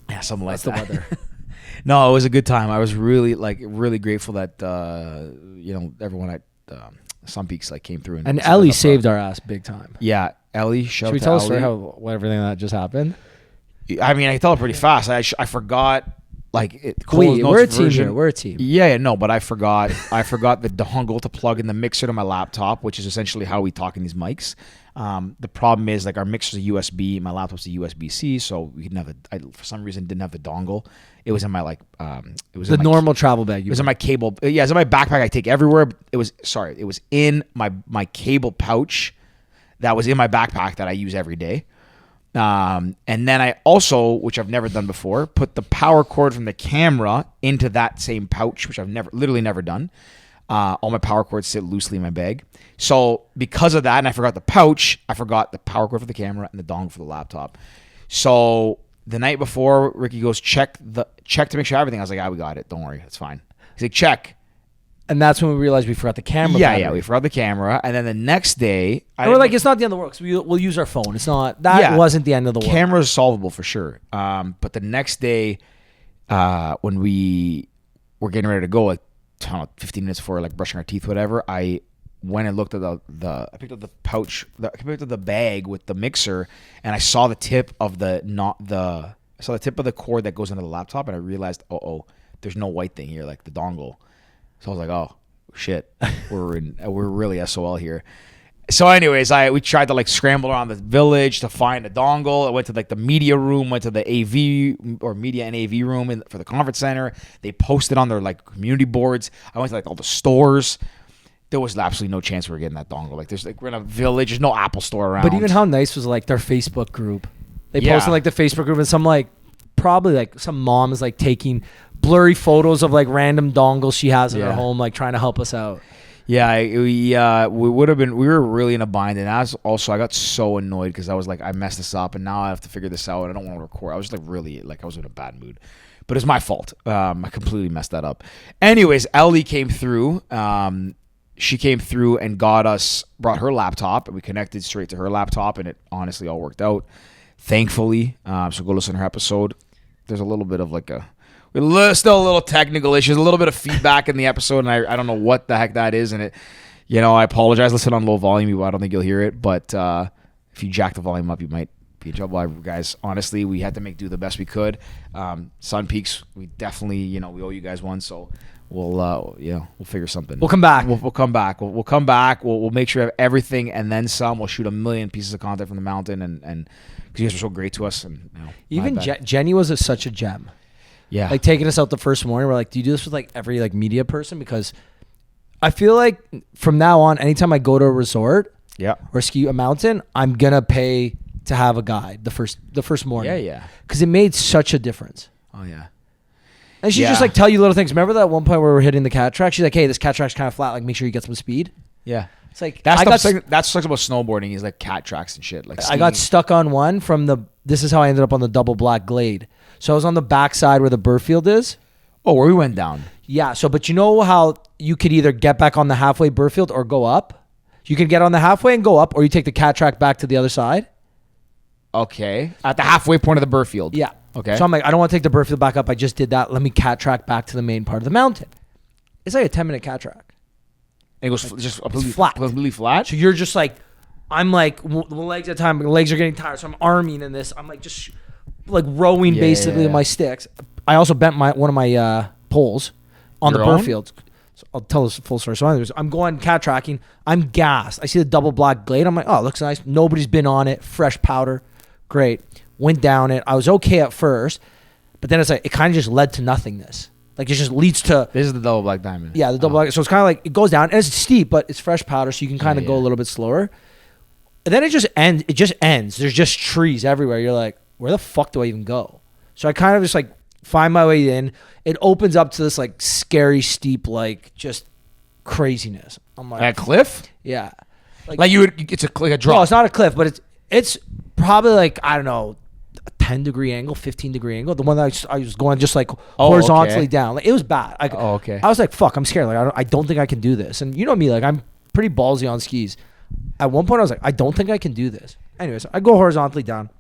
Yeah, something like that. That's the weather. No, it was a good time. I was really grateful that everyone at Sun Peaks came through And Ellie saved our ass big time. Yeah, Ellie. Shout Should we out to tell a Ellie. story how everything that just happened? I mean, I tell it pretty fast. I forgot. We're a team here. We're a team. Yeah, no, but I forgot the dongle to plug in the mixer to my laptop, which is essentially how we talk in these mics. The problem is our mixer's a USB, my laptop's a USB-C, so we didn't have for some reason didn't have the dongle. It was in my normal travel bag. It was in my cable. Yeah, it was in my backpack I take everywhere. It was in my cable pouch that was in my backpack that I use every day. And then I also, which I've never done before, put the power cord from the camera into that same pouch, which I've literally never done. All my power cords sit loosely in my bag. So because of that, and I forgot the pouch, I forgot the power cord for the camera and the dongle for the laptop. So the night before, Ricky goes, check to make sure everything. I was like, we got it. Don't worry. It's fine. He's like, check. And that's when we realized we forgot the camera. Yeah, we forgot the camera. And then the next day... we're like, it's not the end of the world. We'll use our phone. It's not... That wasn't the end of the world. Camera's solvable for sure. But the next day, when we were getting ready to go, 15 minutes before, brushing our teeth, whatever, I went and looked at I picked up the pouch, I picked up the bag with the mixer, and I saw the tip of the cord that goes into the laptop, and I realized, there's no white thing here, the dongle. So I was like, oh shit, we're really SOL here. So anyways, we tried to scramble around the village to find a dongle. I went to the media room, went to the AV or media and AV room for the conference center. They posted on their community boards. I went to all the stores. There was absolutely no chance we were getting that dongle. We're in a village. There's no Apple store around. But even how nice was their Facebook group? They posted the Facebook group and some probably some mom is taking blurry photos of random dongles she has in her home, trying to help us out. Yeah, we were really in a bind, and I got so annoyed because I was I messed this up, and now I have to figure this out, and I don't want to record. I was really I was in a bad mood, but it's my fault. I completely messed that up. Anyways, Ellie came through. She came through and brought her laptop, and we connected straight to her laptop, and it honestly all worked out, thankfully. So go listen to her episode. There's a little bit of still a little technical issues, a little bit of feedback in the episode, and I don't know what the heck that is. And it, I apologize. Listen on low volume. I don't think you'll hear it, but if you jack the volume up, you might be in trouble. Guys, honestly, we had to do the best we could. Sun Peaks, we definitely, we owe you guys one, so we'll figure something. We'll come back. We'll come back. We'll come back. We'll make sure we have everything and then some. We'll shoot a million pieces of content from the mountain, and because you guys are so great to us. And even Jenny was such a gem. Yeah. Taking us out the first morning, we're do you do this with every media person? Because I feel from now on, anytime I go to a resort or ski a mountain, I'm going to pay to have a guide the first morning. Yeah. Because it made such a difference. Oh, yeah. And she just tell you little things. Remember that one point where we were hitting the cat track? She's like, hey, this cat track's kind of flat. Make sure you get some speed. Yeah. It's that's sucks about snowboarding is cat tracks and shit. I got stuck on one this is how I ended up on the double black glade. So I was on the backside where the Burfield is. Oh, where we went down. Yeah. So, but you know how you could either get back on the halfway Burfield or go up? You can get on the halfway and go up, or you take the cat track back to the other side. Okay. At the halfway point of the Burfield. Yeah. Okay. So I'm I don't want to take the Burfield back up. I just did that. Let me cat track back to the main part of the mountain. It's a 10-minute cat track. And it goes just completely flat. Completely flat? So you're just I'm the legs at time, my legs are getting tired. So I'm arming in this. I'm just rowing basically with my sticks. I also bent one of my poles on Your the own? Burfield. So I'll tell this full story. So anyways, I'm going cat tracking. I'm gassed. I see the double black glade. I'm oh, it looks nice. Nobody's been on it. Fresh powder. Great. Went down it. I was okay at first, but then it's it kind of just led to nothingness. It just leads to... This is the double black diamond. Yeah, the double black. So it's kind of it goes down, and it's steep, but it's fresh powder, so you can kind of go a little bit slower. And then it just ends. There's just trees everywhere. You're where the fuck do I even go? So I kind of just find my way in. It opens up to this scary, steep, just craziness. I'm a cliff? Yeah. It's a drop. No, it's not a cliff, but it's probably I don't know, a 10-degree angle, 15-degree angle. The one that I was going just horizontally down. It was bad. Okay. I was fuck, I'm scared. I don't think I can do this. And you know me, I'm pretty ballsy on skis. At one point I was I don't think I can do this. Anyways, I go horizontally down.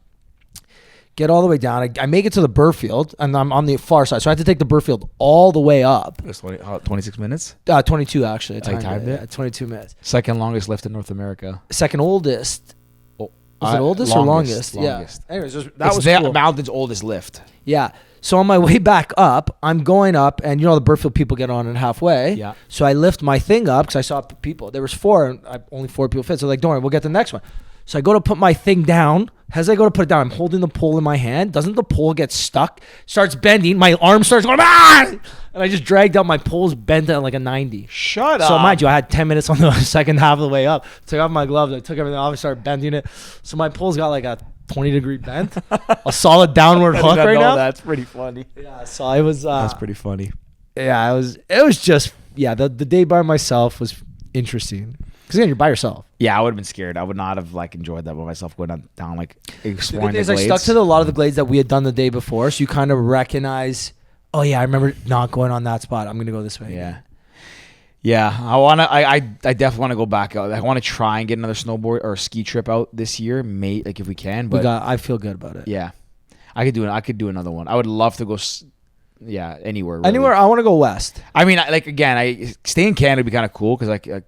Get all the way down. I make it to the Burfield, and I'm on the far side. So I had to take the Burfield all the way up. It's 26 minutes. 22 actually. I timed it. Yeah, 22 minutes. Second longest lift in North America. Second oldest. Was it oldest or longest? Longest. Yeah. Anyways, that It's was the cool. mountain's oldest lift. Yeah. So on my way back up, I'm going up, and you know the Burfield people get on it halfway. Yeah. So I lift my thing up because I saw people. There was 4, and only 4 people fit. So like, don't worry, we'll get the next one. So I go to put my thing down. As I go to put it down, I'm holding the pole in my hand. Doesn't the pole get stuck? Starts bending. My arm starts going, and I just dragged out. My pole's bent at like a 90. Shut So mind you, I had 10 minutes on the second half of the way up. Took off my gloves. I took everything off. I started bending it. So my pole's got like a 20-degree bent. A solid downward hook right now. That's pretty funny. Yeah. So I was. That's pretty funny. Yeah. It was just. Yeah. The day by myself was interesting. Because again, you're by yourself. Yeah, I would have been scared. I would not have like enjoyed that by myself going down like exploring the I glades. stuck to a lot of the glades that we had done the day before, so you kind of recognize. Oh yeah, I remember not going on that spot. I'm gonna go this way. Yeah. I definitely want to go back out. I want to try and get another snowboard or ski trip out this year, like if we can. But I feel good about it. yeah, I could do another one. I would love to go. Anywhere. Really. Anywhere. I want to go west. I mean, I stay in Canada would be kind of cool because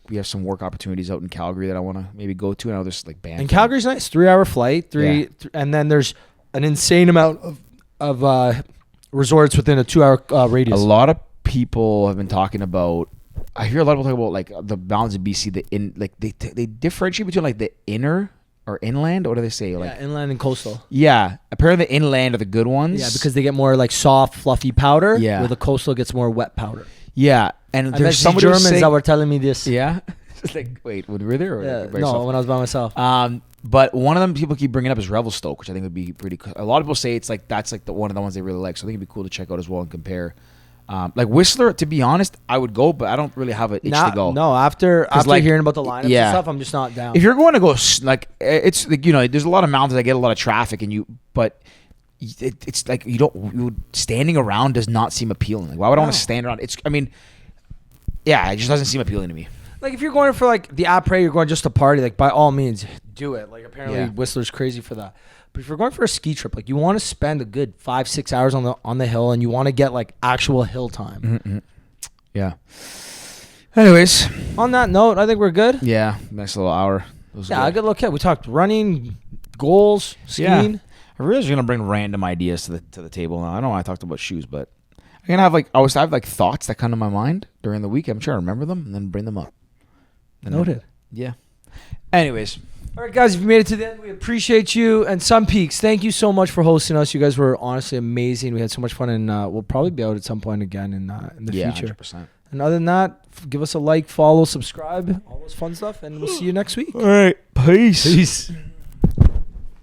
we have some work opportunities out in Calgary that I want to maybe go to. And I know there's like band. And Calgary's nice. 3-hour flight. And then there's an insane amount of resorts within a 2-hour radius. A lot of people have been talking about. I hear a lot of people talk about like the mountains of BC. They differentiate between like the inner or inland. What do they say? Like inland and coastal. Yeah, apparently the inland are the good ones. Yeah, because they get more like soft, fluffy powder. Yeah, where the coastal gets more wet powder. Yeah, and there's some Germans that were telling me this. Yeah, like wait, when we were there? Or no, when I was by myself. But one of them people keep bringing up is Revelstoke, which I think would be pretty cool. A lot of people say it's like that's like one of the ones they really like. So I think it'd be cool to check out as well and compare. Like Whistler, to be honest, I would go, but I don't really have an itch to go. No, after hearing about the lineups and stuff, I'm just not down. If you're going to go, like it's like there's a lot of mountains that get a lot of traffic, but it's like standing around does not seem appealing. Like why would I want to stand around? It just doesn't seem appealing to me. Like if you're going for like the après, you're going just to party. Like by all means, do it. Like apparently Whistler's crazy for that. But if you're going for a ski trip, like you want to spend a good 5-6 hours on the hill, and you want to get like actual hill time. Mm-hmm. Yeah. Anyways, on that note, I think we're good. Yeah, nice little hour. A good look at. We talked running, goals, skiing. Yeah. I realize you're gonna bring random ideas to the table. Now I know I talked about shoes, but I'm gonna have I have thoughts that come to my mind during the week. I'm sure I remember them and then bring them up. Noted. Yeah. Anyways. All right, guys, if you made it to the end, we appreciate you. And Sun Peaks, thank you so much for hosting us. You guys were honestly amazing. We had so much fun, and we'll probably be out at some point again in the future. 100%. And other than that, give us a like, follow, subscribe, all those fun stuff, and we'll see you next week. All right. Peace. Peace.